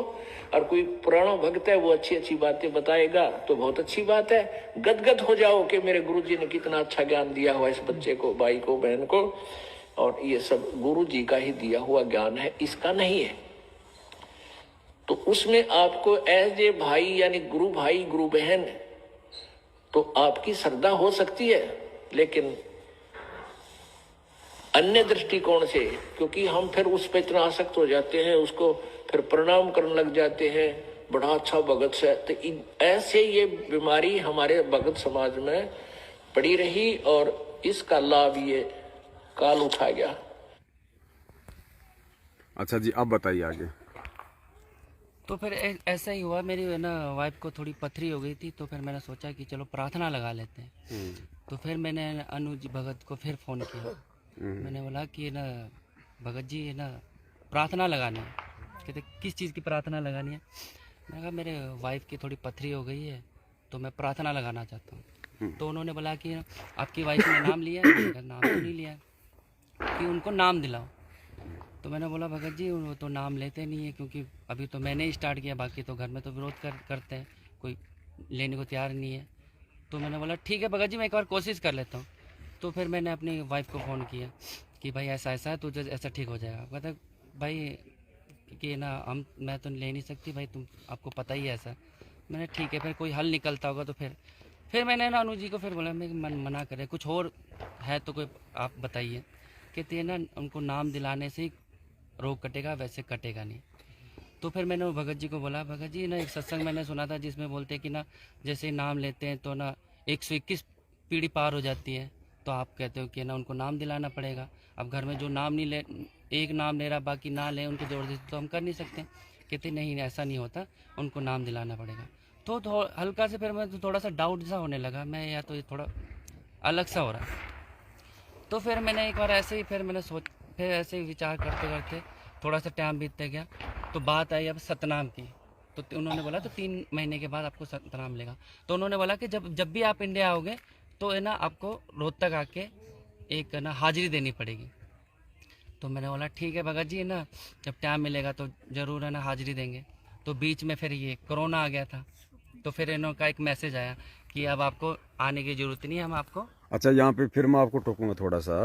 और कोई पुराना भक्त है वो अच्छी अच्छी बातें बताएगा तो बहुत अच्छी बात है, गदगद हो जाओ कि मेरे गुरुजी ने कितना अच्छा ज्ञान दिया हुआ इस बच्चे को, भाई को, बहन को, और ये सब गुरु जी का ही दिया हुआ ज्ञान है, इसका नहीं है। तो उसमें आपको एज ए भाई यानी गुरु भाई गुरु बहन तो आपकी श्रद्धा हो सकती है, लेकिन अन्य दृष्टिकोण से, क्योंकि हम फिर उस पर इतना आसक्त हो जाते हैं, उसको फिर प्रणाम करने लग जाते हैं, बड़ा अच्छा भगत से। तो ऐसे ये बीमारी हमारे भगत समाज में पड़ी रही और इसका लाभ ये काल उठा गया। अच्छा जी, अब बताइए आगे। तो फिर ऐसा ही हुआ, मेरी ना वाइफ को थोड़ी पथरी हो गई थी, तो फिर मैंने सोचा कि चलो प्रार्थना लगा लेते हैं। तो फिर मैंने अनुज भगत को फिर फ़ोन किया, मैंने बोला कि ना भगत जी ना प्रार्थना लगानी है। कहते किस चीज़ की प्रार्थना लगानी है? मैंने कहा मेरे वाइफ की थोड़ी पथरी हो गई है तो मैं प्रार्थना लगाना चाहता हूँ। तो उन्होंने बोला कि आपकी वाइफ ने नाम लिया है? मैंने कहा नाम तो नहीं लिया है, कि उनको नाम दिलाओ। तो मैंने बोला भगत जी वो तो नाम लेते नहीं है, क्योंकि अभी तो मैंने ही स्टार्ट किया, बाकी तो घर में तो विरोध करते हैं, कोई लेने को तैयार नहीं है। तो मैंने बोला ठीक है भगत जी, मैं एक बार कोशिश कर लेता हूँ। तो फिर मैंने अपनी वाइफ को फ़ोन किया कि भाई ऐसा ऐसा है, तुझे ऐसा ठीक हो जाएगा। कहता भाई कि ना मैं तो ले नहीं सकती भाई, तुम आपको पता ही है ऐसा। मैंने ठीक है, फिर कोई हल निकलता होगा तो फिर मैंने ना अनुज जी को फिर बोला, मैं मना करे, कुछ और है तो कोई आप बताइए। कहते हैं ना उनको नाम दिलाने से ही रोग कटेगा, वैसे कटेगा नहीं। तो फिर मैंने भगत जी को बोला, भगत जी ना एक सत्संग मैंने सुना था जिसमें बोलते हैं कि ना जैसे नाम लेते हैं तो ना 121 पीढ़ी पार हो जाती है, तो आप कहते हो कि ना उनको नाम दिलाना पड़ेगा। अब घर में जो नाम नहीं ले, एक नाम ले रहा बाकी ना ले, उनको ज़बरदस्ती तो हम कर नहीं सकते। कहते नहीं ऐसा नहीं होता, उनको नाम दिलाना पड़ेगा। तो हल्का से फिर मैं तो थोड़ा सा डाउट सा होने लगा, मैं या तो ये थोड़ा अलग सा हो रहा है। तो फिर मैंने एक बार ऐसे ही फिर ऐसे ही विचार करते करते थोड़ा सा टाइम बीतते गया, तो बात आई अब सतनाम की। तो उन्होंने बोला तो 3 महीने के बाद आपको सतनाम लेगा। तो उन्होंने बोला कि जब भी आप इंडिया आओगे तो है ना आपको रोहतक आके एक ना हाजिरी देनी पड़ेगी। तो मैंने बोला ठीक है भगत जी, है ना जब टाइम मिलेगा तो ज़रूर है ना हाजिरी देंगे। तो बीच में फिर ये कोरोना आ गया था, तो फिर इनका एक मैसेज आया कि अब आपको आने की जरूरत नहीं है, हम आपको। अच्छा, यहाँ पे फिर मैं आपको टोकूंगा थोड़ा सा।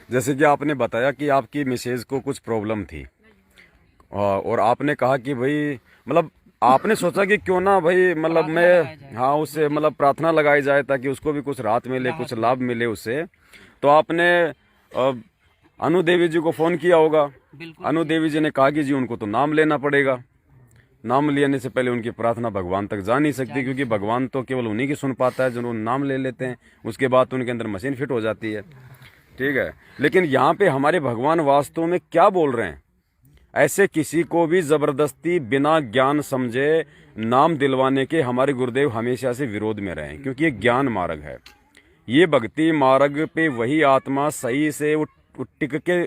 जैसे कि आपने बताया कि आपकी मिसेज को कुछ प्रॉब्लम थी, और आपने कहा कि भाई मतलब आपने सोचा कि क्यों ना भाई मतलब मैं हाँ उससे मतलब प्रार्थना लगाई जाए ताकि उसको भी कुछ राहत मिले, कुछ लाभ मिले उससे। तो आपने अनु देवी जी को फोन किया होगा। अनु देवी जी ने कहा कि जी उनको तो नाम लेना पड़ेगा, नाम लेने से पहले उनकी प्रार्थना भगवान तक जा नहीं सकती, क्योंकि भगवान तो केवल उन्हीं की सुन पाता है जो नाम ले लेते हैं, उसके बाद तो उनके अंदर मशीन फिट हो जाती है। ठीक है, लेकिन यहाँ पे हमारे भगवान वास्तव में क्या बोल रहे हैं? ऐसे किसी को भी जबरदस्ती बिना ज्ञान समझे नाम दिलवाने के हमारे गुरुदेव हमेशा से विरोध में रहे, क्योंकि ये ज्ञान मार्ग है। ये भक्ति मार्ग पे वही आत्मा सही से टिक के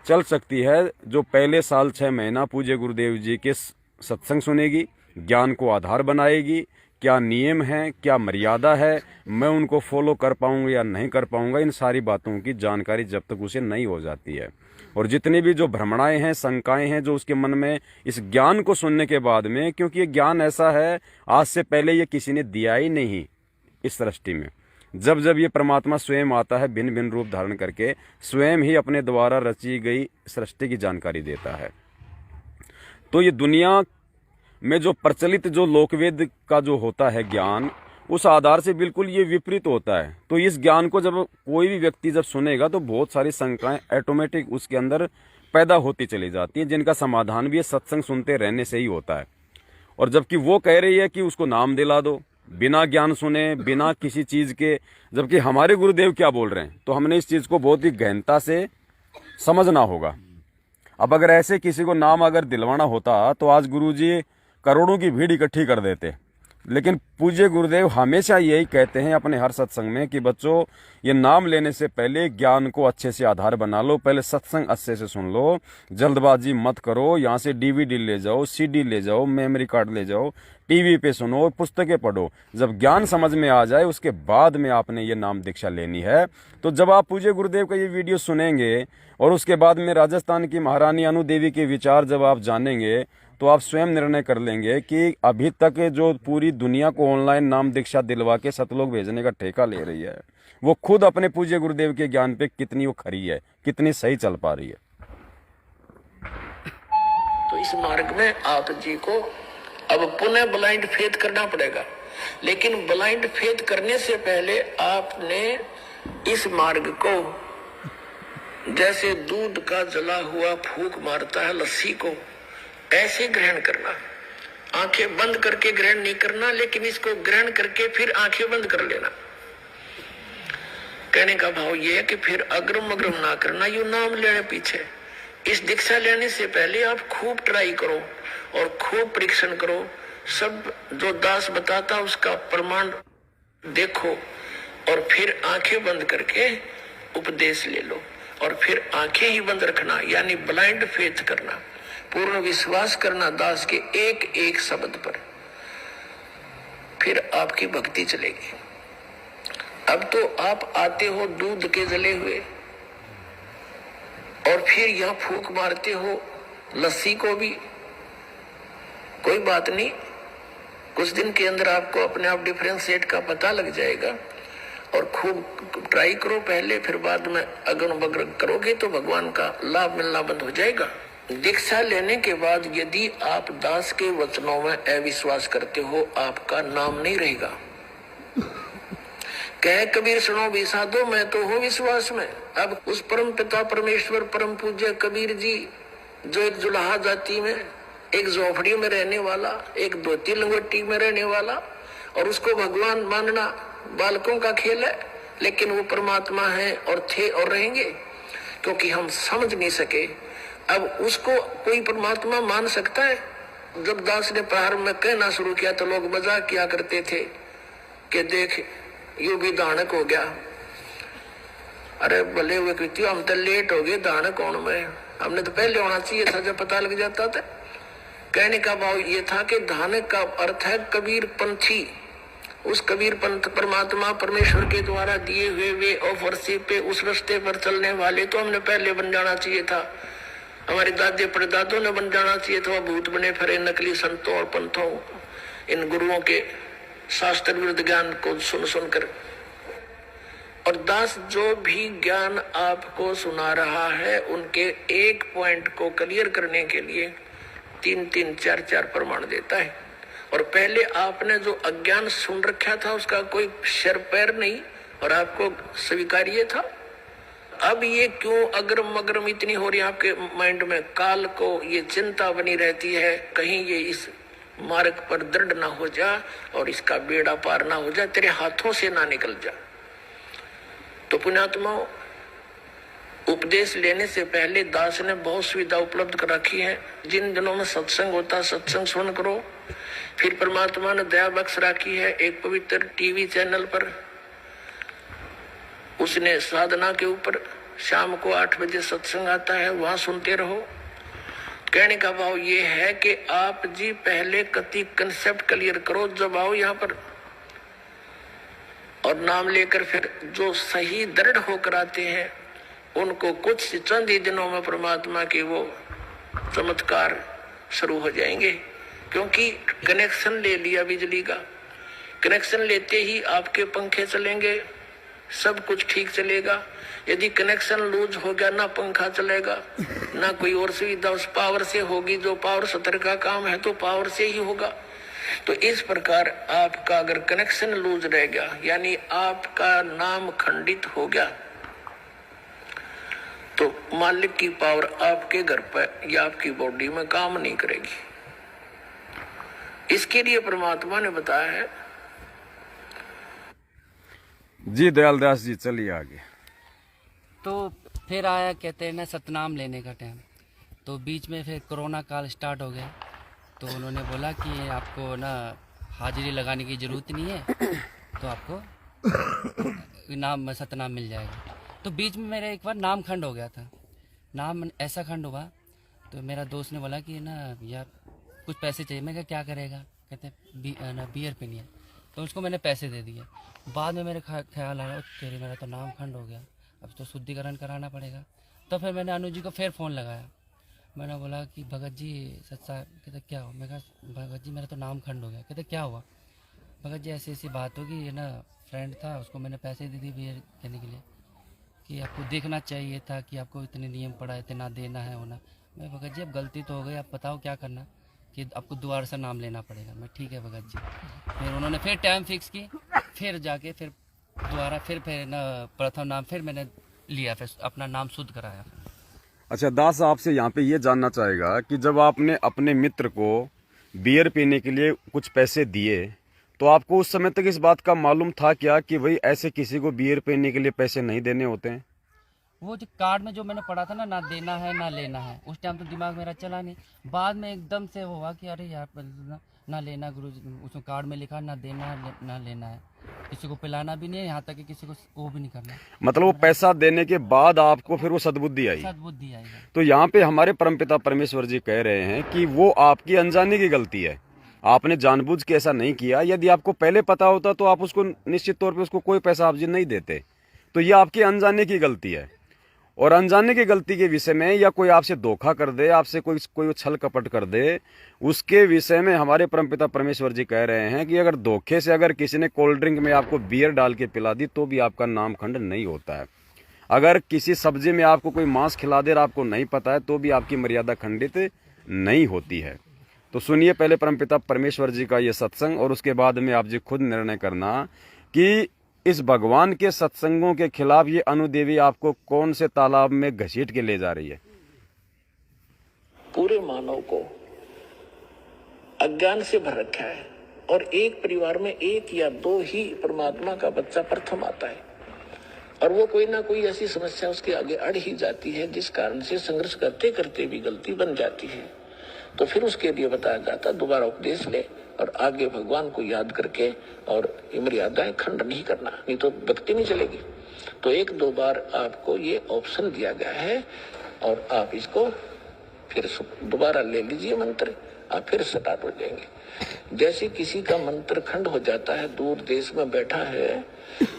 चल सकती है जो पहले साल 6 महीना पूज्य गुरुदेव जी के सत्संग सुनेगी, ज्ञान को आधार बनाएगी, क्या नियम है, क्या मर्यादा है, मैं उनको फॉलो कर पाऊंगा या नहीं कर पाऊंगा, इन सारी बातों की जानकारी जब तक उसे नहीं हो जाती है। और जितनी भी जो भ्रमणाएं हैं, शंकाएं हैं जो उसके मन में इस ज्ञान को सुनने के बाद में, क्योंकि ये ज्ञान ऐसा है आज से पहले ये किसी ने दिया ही नहीं इस सृष्टि में। जब जब ये परमात्मा स्वयं आता है भिन्न भिन्न रूप धारण करके, स्वयं ही अपने द्वारा रची गई सृष्टि की जानकारी देता है। तो ये दुनिया में जो प्रचलित जो लोकवेद का जो होता है ज्ञान, उस आधार से बिल्कुल ये विपरीत होता है। तो इस ज्ञान को जब कोई भी व्यक्ति जब सुनेगा तो बहुत सारी शंकाएं ऑटोमेटिक उसके अंदर पैदा होती चली जाती हैं, जिनका समाधान भी सत्संग सुनते रहने से ही होता है। और जबकि वो कह रही है कि उसको नाम दिला दो बिना ज्ञान सुने, बिना किसी चीज के, जबकि हमारे गुरुदेव क्या बोल रहे हैं, तो हमने इस चीज को बहुत ही गहनता से समझना होगा। अब अगर ऐसे किसी को नाम अगर दिलवाना होता तो आज गुरुजी करोड़ों की भीड़ इकट्ठी कर देते। लेकिन पूज्य गुरुदेव हमेशा यही कहते हैं अपने हर सत्संग में कि बच्चों, ये नाम लेने से पहले ज्ञान को अच्छे से आधार बना लो, पहले सत्संग अच्छे से सुन लो, जल्दबाजी मत करो। यहाँ से DVD ले जाओ, CD ले जाओ, मेमोरी कार्ड ले जाओ, TV पे सुनो, पुस्तकें पढ़ो। जब ज्ञान समझ में आ जाए उसके बाद में आपने ये नाम दीक्षा लेनी है। तो जब आप पूज्य गुरुदेव का ये वीडियो सुनेंगे और उसके बाद में राजस्थान की महारानी अनु देवी के विचार जब आप जानेंगे, तो आप स्वयं निर्णय कर लेंगे कि अभी तक जो पूरी दुनिया को ऑनलाइन नाम दीक्षा दिलवा के सतलोक भेजने का ठेका ले रही है, वो खुद अपने पूज्य गुरुदेव के ज्ञान पे कितनी वो खरी है, कितनी सही चल पा रही है। तो इस मार्ग में आप जी को अब पुनः ब्लाइंड फेथ करना पड़ेगा। लेकिन ब्लाइंड फेथ करने से पहले आपने इस मार्ग को जैसे दूध का जला हुआ फूंक मारता है लस्सी को, ऐसे ग्रहण करना। आंखें बंद करके ग्रहण नहीं करना, लेकिन इसको ग्रहण करके फिर आंखें बंद कर लेना। कहने का भाव ये है कि फिर अग्रम अग्रम ना करना, यू नाम लेने पीछे। इस दीक्षा लेने से पहले आप खूब ट्राई करो और खूब परीक्षण करो। सब जो दास बताता उसका प्रमाण देखो और फिर आंखें बंद करके उपदेश ले लो। और फिर आंखें ही बंद रखना, यानी ब्लाइंड फेथ करना, पूर्ण विश्वास करना दास के एक एक शब्द पर। फिर आपकी भक्ति चलेगी। अब तो आप आते हो दूध के जले हुए और फिर यहां फूंक मारते हो लस्सी को भी। कोई बात नहीं, कुछ दिन के अंदर आपको अपने आप डिफरेंशिएट का पता लग जाएगा। और खूब ट्राई करो पहले, फिर बाद में अगन बगन करोगे तो भगवान का लाभ मिलना बंद हो जाएगा। दीक्षा लेने के बाद यदि आप दास के वचनों में अविश्वास करते हो, आपका नाम नहीं रहेगा। कह कबीर सुनो भी साधो, मैं तो हूँ विश्वास में। अब उस परम पिता परमेश्वर परम पूज्य कबीर जी, जो एक जुलाहा जाति में, एक झोपड़ी में रहने वाला, एक धोती लंगोटी में रहने वाला, और उसको भगवान मानना बालकों का खेल है। लेकिन वो परमात्मा है और थे और रहेंगे, क्योंकि हम समझ नहीं सके। अब उसको कोई परमात्मा मान सकता है? जब दास ने प्रारंभ में कहना शुरू किया तो लोग मजाक किया करते थे कि देख यू भी दानक हो गया। अरे भले हुए कृति, हम तो लेट हो गए, दानक कौन में, हमने तो पहले होना चाहिए था जब पता लग जाता था। कहने का भाव ये था कि दानक का अर्थ है कबीर पंथी। उस कबीर पंथ परमात्मा परमेश्वर के द्वारा दिए हुए वे ऑफर से पे उस रास्ते पर चलने वाले तो हमने पहले बन जाना चाहिए था। हमारे दादे परदादों ने बन जाना चाहिए था, भूत बने फिरे नकली संतों और पंथों। इन गुरुओं के शास्त्र विरुद्ध ज्ञान को सुन सुनकर। और दास जो भी ज्ञान आपको सुना रहा है उनके एक पॉइंट को क्लियर करने के लिए 3-3, 4-4 प्रमाण देता है। और पहले आपने जो अज्ञान सुन रखा था उसका कोई सिर पैर नहीं और आपको स्वीकार्य था। अब ये क्यों अग्रम अग्रम इतनी हो रही है आपके माइंड में? काल को ये चिंता बनी रहती है, कहीं ये इस मार्ग पर दृढ़ ना हो जा और इसका बेड़ा पार ना हो जा, तेरे हाथों से ना निकल जा। तो पुण्यात्मा, उपदेश लेने से पहले दास ने बहुत सुविधा उपलब्ध कर रखी है। जिन दिनों में सत्संग होता सत्संग सुन करो। फिर परमात्मा ने दया बख्श रखी है एक पवित्र टीवी चैनल पर, उसने साधना के ऊपर शाम को 8 बजे सत्संग आता है, वहां सुनते रहो। कहने का भाव ये है कि आप जी पहले कति कंसेप्ट क्लियर करो, जब आओ यहाँ पर और नाम लेकर फिर जो सही दृढ़ होकर आते हैं उनको कुछ चंद ही दिनों में परमात्मा के वो चमत्कार शुरू हो जाएंगे। क्योंकि कनेक्शन ले लिया बिजली का, कनेक्शन लेते ही आपके पंखे चलेंगे, सब कुछ ठीक चलेगा। यदि कनेक्शन लूज हो गया, ना पंखा चलेगा ना कोई और सुविधा उस पावर से होगी। जो पावर सत्र का काम है तो पावर से ही होगा। तो इस प्रकार आपका अगर कनेक्शन लूज रह गया, यानी आपका नाम खंडित हो गया, तो मालिक की पावर आपके घर पर या आपकी बॉडी में काम नहीं करेगी। इसके लिए परमात्मा ने बताया है। जी दयाल दास जी, चलिए आगे। तो फिर आया, कहते हैं ना, सतनाम लेने का टाइम। तो बीच में फिर कोरोना काल स्टार्ट हो गया, तो उन्होंने बोला कि आपको ना हाजिरी लगाने की ज़रूरत नहीं है, तो आपको नाम सतनाम मिल जाएगा। तो बीच में मेरा एक बार नाम खंड हो गया था। नाम ऐसा खंड हुआ तो मेरा दोस्त ने बोला कि ना यार कुछ पैसे चाहिए। मैं क्या करेगा? कहते बियर पीनी है। तो उसको मैंने पैसे दे दिए। बाद में मेरे ख्याल आया, तेरे मेरा तो नाम खंड हो गया, अब तो शुद्धिकरण कराना पड़ेगा। तो फिर मैंने अनुज जी को फिर फ़ोन लगाया। मैंने बोला कि भगत जी सच्चा। कहते क्या हो? मैं कहा भगत जी मेरा तो नाम खंड हो गया। कहते क्या हुआ? भगत जी ऐसी ऐसी बात होगी, ये ना फ्रेंड था, उसको मैंने पैसे दे दिए बियर देने के लिए, कि आपको देखना चाहिए था कि आपको इतने नियम पड़ा है, इतना देना है होना। मैं भगत जी अब गलती तो हो गई, आप बताओ क्या करना? कि आपको दोबारा से नाम लेना पड़ेगा। मैं ठीक है भगत जी। फिर उन्होंने फिर टाइम फिक्स की, फिर जाके फिर दोबारा फिर ना प्रथम नाम फिर मैंने लिया, फिर अपना नाम शुद्ध कराया। अच्छा दास, आपसे यहाँ पे ये जानना चाहेगा कि जब आपने अपने मित्र को बियर पीने के लिए कुछ पैसे दिए, तो आपको उस समय तक इस बात का मालूम था क्या कि भाई ऐसे किसी को बियर पीने के लिए पैसे नहीं देने होते हैं? वो जो कार्ड में जो मैंने पढ़ा था ना देना है ना लेना है, उस टाइम तो दिमाग मेरा चला नहीं। बाद में एकदम से हुआ कि अरे यार ना लेना, गुरु उसमें कार्ड में लिखा ना देना है ना लेना है, किसी को पिलाना भी नहीं है, यहाँ तक कि किसी को वो भी नहीं करना। मतलब वो पैसा देने के बाद आपको फिर वो सद्बुद्धि आई? सद्बुद्धि आई। तो यहाँ पे हमारे परमपिता परमेश्वर जी कह रहे हैं कि वो आपकी अनजाने की गलती है, आपने जानबूझ के ऐसा नहीं किया। यदि आपको पहले पता होता तो आप उसको निश्चित तौर पे उसको कोई पैसा आप जी नहीं देते। तो ये आपकी अनजाने की गलती है। और अनजाने की गलती के विषय में, या कोई आपसे धोखा कर दे, आपसे कोई छल कपट कर दे, उसके विषय में हमारे परमपिता परमेश्वर जी कह रहे हैं कि अगर धोखे से अगर किसी ने कोल्ड ड्रिंक में आपको बियर डाल के पिला दी तो भी आपका नाम खंड नहीं होता है। अगर किसी सब्जी में आपको कोई मांस खिला दे और आपको नहीं पता है तो भी आपकी मर्यादा खंडित नहीं होती है। तो सुनिए पहले परमपिता परमेश्वर जी का ये सत्संग, और उसके बाद में आप जी खुद निर्णय करना कि इस भगवान के सत्संगों के खिलाफ ये अनुदेवी आपको कौन से तालाब में घसीट के ले जा रही है। पूरे मानव को अज्ञान से भर रखा है, और एक परिवार में 1 या 2 ही परमात्मा का बच्चा प्रथम आता है, और वो कोई ना कोई ऐसी समस्या उसके आगे अड़ ही जाती है जिस कारण से संघर्ष करते करते भी गलती बन जाती है। तो फिर उसके लिए बताया जाता दोबारा उपदेश ले और आगे भगवान को याद करके, और ये मर्यादाएं खंड नहीं करना, नहीं तो भक्ति नहीं चलेगी। तो 1-2 बार आपको ये ऑप्शन दिया गया है, और आप इसको फिर दोबारा ले लीजिए मंत्र, आप फिर स्टार्ट हो जाएंगे। जैसे किसी का मंत्र खंड हो जाता है, दूर देश में बैठा है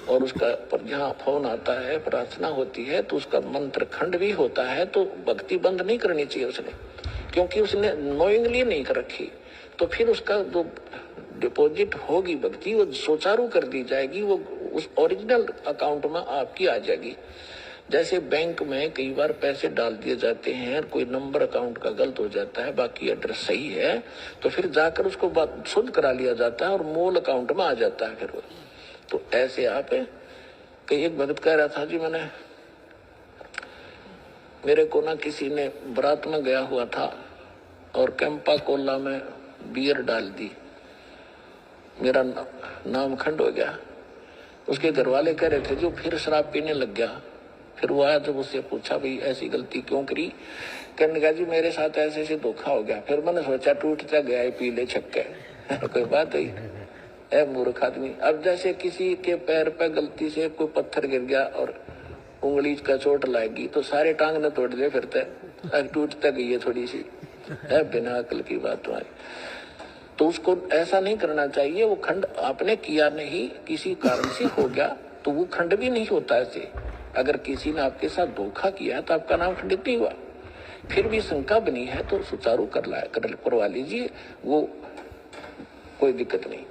और उसका पर जहाँ फोन आता है, प्रार्थना होती है, तो उसका मंत्र खंड भी होता है, तो भक्ति बंद नहीं करनी चाहिए उसने, क्योंकि उसने नोइंगली नहीं कर रखी। तो फिर उसका जो डिपॉजिट होगी भक्ति, वो सुचारू कर दी जाएगी, वो उस ओरिजिनल अकाउंट में आपकी आ जाएगी। जैसे बैंक में कई बार पैसे डाल दिए जाते हैं, कोई नंबर अकाउंट का गलत हो जाता है, बाकी एड्रेस सही है, तो फिर जाकर उसको शुद्ध करा लिया जाता है और मूल अकाउंट में आ जाता है फिर वो। तो ऐसे आप कई एक भगत कह रहा था जी, मेरे को ना किसी ने बारात में गया हुआ था और कैंपा कोला में बियर डाल दी, मेरा नाम खंड हो गया। उसके घर वाले कह रहे थे जो फिर शराब पीने लग गया। फिर वो आया, जब उससे पूछा भाई ऐसी गलती क्यों करी, कहने लगा जी मेरे साथ ऐसे ऐसे धोखा हो गया। फिर मैंने सोचा टूटता गया है पी ले छक्के कोई बात हुई है मूर्ख आदमी। अब जैसे किसी के पैर पे गलती से कोई पत्थर गिर गया और उंगली का चोट लाएगी तो सारे टांग न तोड़ दे, फिरते टूटता गई है थोड़ी सी है, बिना अकल की बात तुम्हारी। तो उसको ऐसा नहीं करना चाहिए। वो खंड आपने किया नहीं, किसी कारण से हो गया तो वो खंड भी नहीं होता ऐसे। अगर किसी ने आपके साथ धोखा किया है तो आपका नाम खंडित नहीं हुआ। फिर भी शंका बनी है तो सुचारू करवा लीजिए, वो कोई दिक्कत नहीं।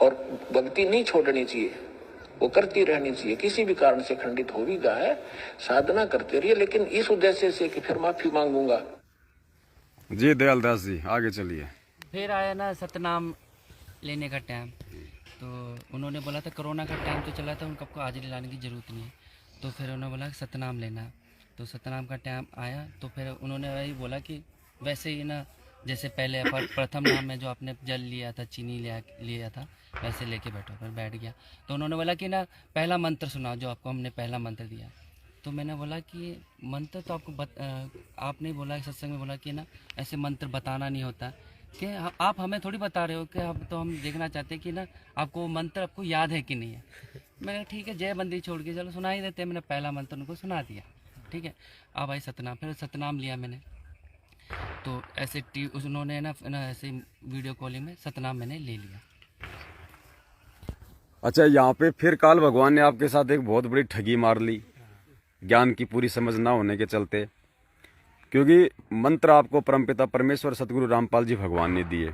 और भक्ति नहीं छोड़नी चाहिए, वो करती रहनी चाहिए। किसी भी कारण से खंडित हो भी गया है, साधना करते रहिए, लेकिन इस उद्देश्य से कि फिर माफी मांगूंगा। जी दयालदास जी आगे चलिए। फिर आया ना सतनाम लेने का टाइम, तो उन्होंने बोला था कोरोना का टाइम तो चला था, उनको आपको हाजिरी लाने की ज़रूरत नहीं है। तो फिर उन्होंने बोला सतनाम लेना, तो सतनाम का टाइम आया तो फिर उन्होंने वही बोला कि वैसे ही ना जैसे पहले प्रथम नाम में जो आपने जल लिया था, चीनी लिया था, वैसे लेके बैठो। फिर बैठ गया तो उन्होंने बोला कि ना पहला मंत्र सुनाओ जो आपको हमने पहला मंत्र दिया। तो मैंने बोला कि मंत्र तो आपको आपने बोला सत्संग में बोला कि ना ऐसे मंत्र बताना नहीं होता, कि आप हमें थोड़ी बता रहे हो कि हम देखना चाहते हैं कि ना आपको मंत्र आपको याद है कि नहीं है। मैंने ठीक है जय बंदी छोड़ के चलो सुना ही देते हैं। मैंने पहला मंत्र उनको सुना दिया, ठीक है। अब भाई सतनाम, फिर सतनाम लिया मैंने, तो ऐसे उन्होंने ना ऐसे वीडियो कॉलिंग में सतनाम मैंने ले लिया। अच्छा, यहाँ पे फिर काल भगवान ने आपके साथ एक बहुत बड़ी ठगी मार ली, ज्ञान की पूरी समझ ना होने के चलते। क्योंकि मंत्र आपको परमपिता परमेश्वर सतगुरु रामपाल जी भगवान ने दिए,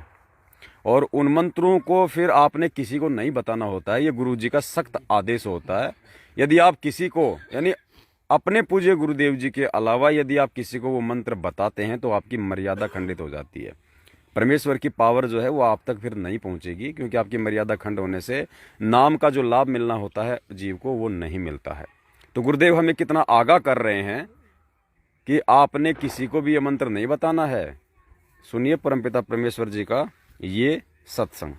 और उन मंत्रों को फिर आपने किसी को नहीं बताना होता है। ये गुरु जी का सख्त आदेश होता है। यदि आप किसी को, यानी अपने पूज्य गुरुदेव जी के अलावा यदि आप किसी को वो मंत्र बताते हैं तो आपकी मर्यादा खंडित हो जाती है। परमेश्वर की पावर जो है वो आप तक फिर नहीं पहुंचेगी, क्योंकि आपकी मर्यादा खंड होने से नाम का जो लाभ मिलना होता है जीव को वो नहीं मिलता है। तो गुरुदेव हमें कितना आगाह कर रहे हैं कि आपने किसी को भी ये मंत्र नहीं बताना है। सुनिए परमपिता परमेश्वर जी का ये सत्संग।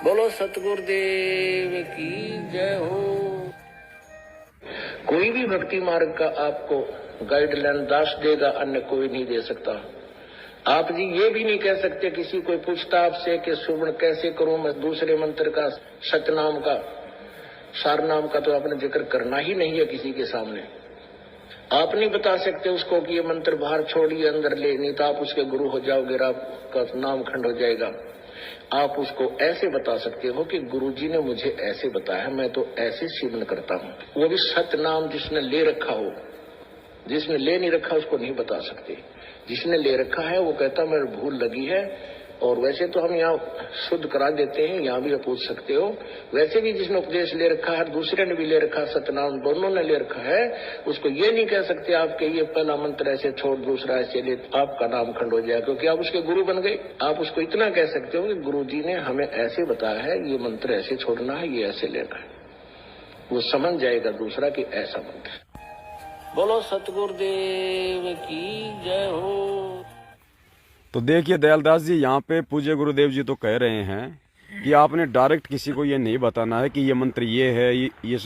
बोलो सतगुरुदेव की जय हो। कोई भी भक्ति मार्ग का आपको गाइडलाइन दास देगा, अन्य कोई नहीं दे सकता। आप जी ये भी नहीं कह सकते, किसी कोई पूछता आपसे कि सुवर्ण कैसे करूं मैं दूसरे मंत्र का, सतनाम का, सारनाम का, तो आपने जिक्र करना ही नहीं है किसी के सामने। आप नहीं बता सकते उसको कि ये मंत्र बाहर छोड़िए अंदर ले, नहीं तो आप उसके गुरु हो जाओगे, आपका नाम खंड हो जाएगा। आप उसको ऐसे बता सकते हो कि गुरुजी ने मुझे ऐसे बताया, मैं तो ऐसे सेवन करता हूँ। वो भी सतनाम जिसने ले रखा हो, जिसने ले नहीं रखा उसको नहीं बता सकते। जिसने ले रखा है वो कहता मेरे भूल लगी है। और वैसे तो हम यहाँ शुद्ध करा देते हैं, यहाँ भी आप पूछ सकते हो। वैसे भी जिसने उपदेश ले रखा है, दूसरे ने भी ले रखा, सतनाम दोनों ने ले रखा है, उसको ये नहीं कह सकते आपके ये पहला मंत्र ऐसे छोड़ दूसरा ऐसे ले, आपका नाम खंड हो जाएगा, क्योंकि आप उसके गुरु बन गए। आप उसको इतना कह सकते हो कि गुरु जी ने हमें ऐसे बताया है, ये मंत्र ऐसे छोड़ना है, ये ऐसे लेना है। वो समझ जाएगा दूसरा कि ऐसा मंत्र। बोलो सतगुरुदेव की जय हो। तो देखिए दयालदास जी, यहाँ पे पूज्य गुरुदेव जी तो कह रहे हैं कि आपने डायरेक्ट किसी को ये नहीं बताना है कि ये मंत्र ये है, ये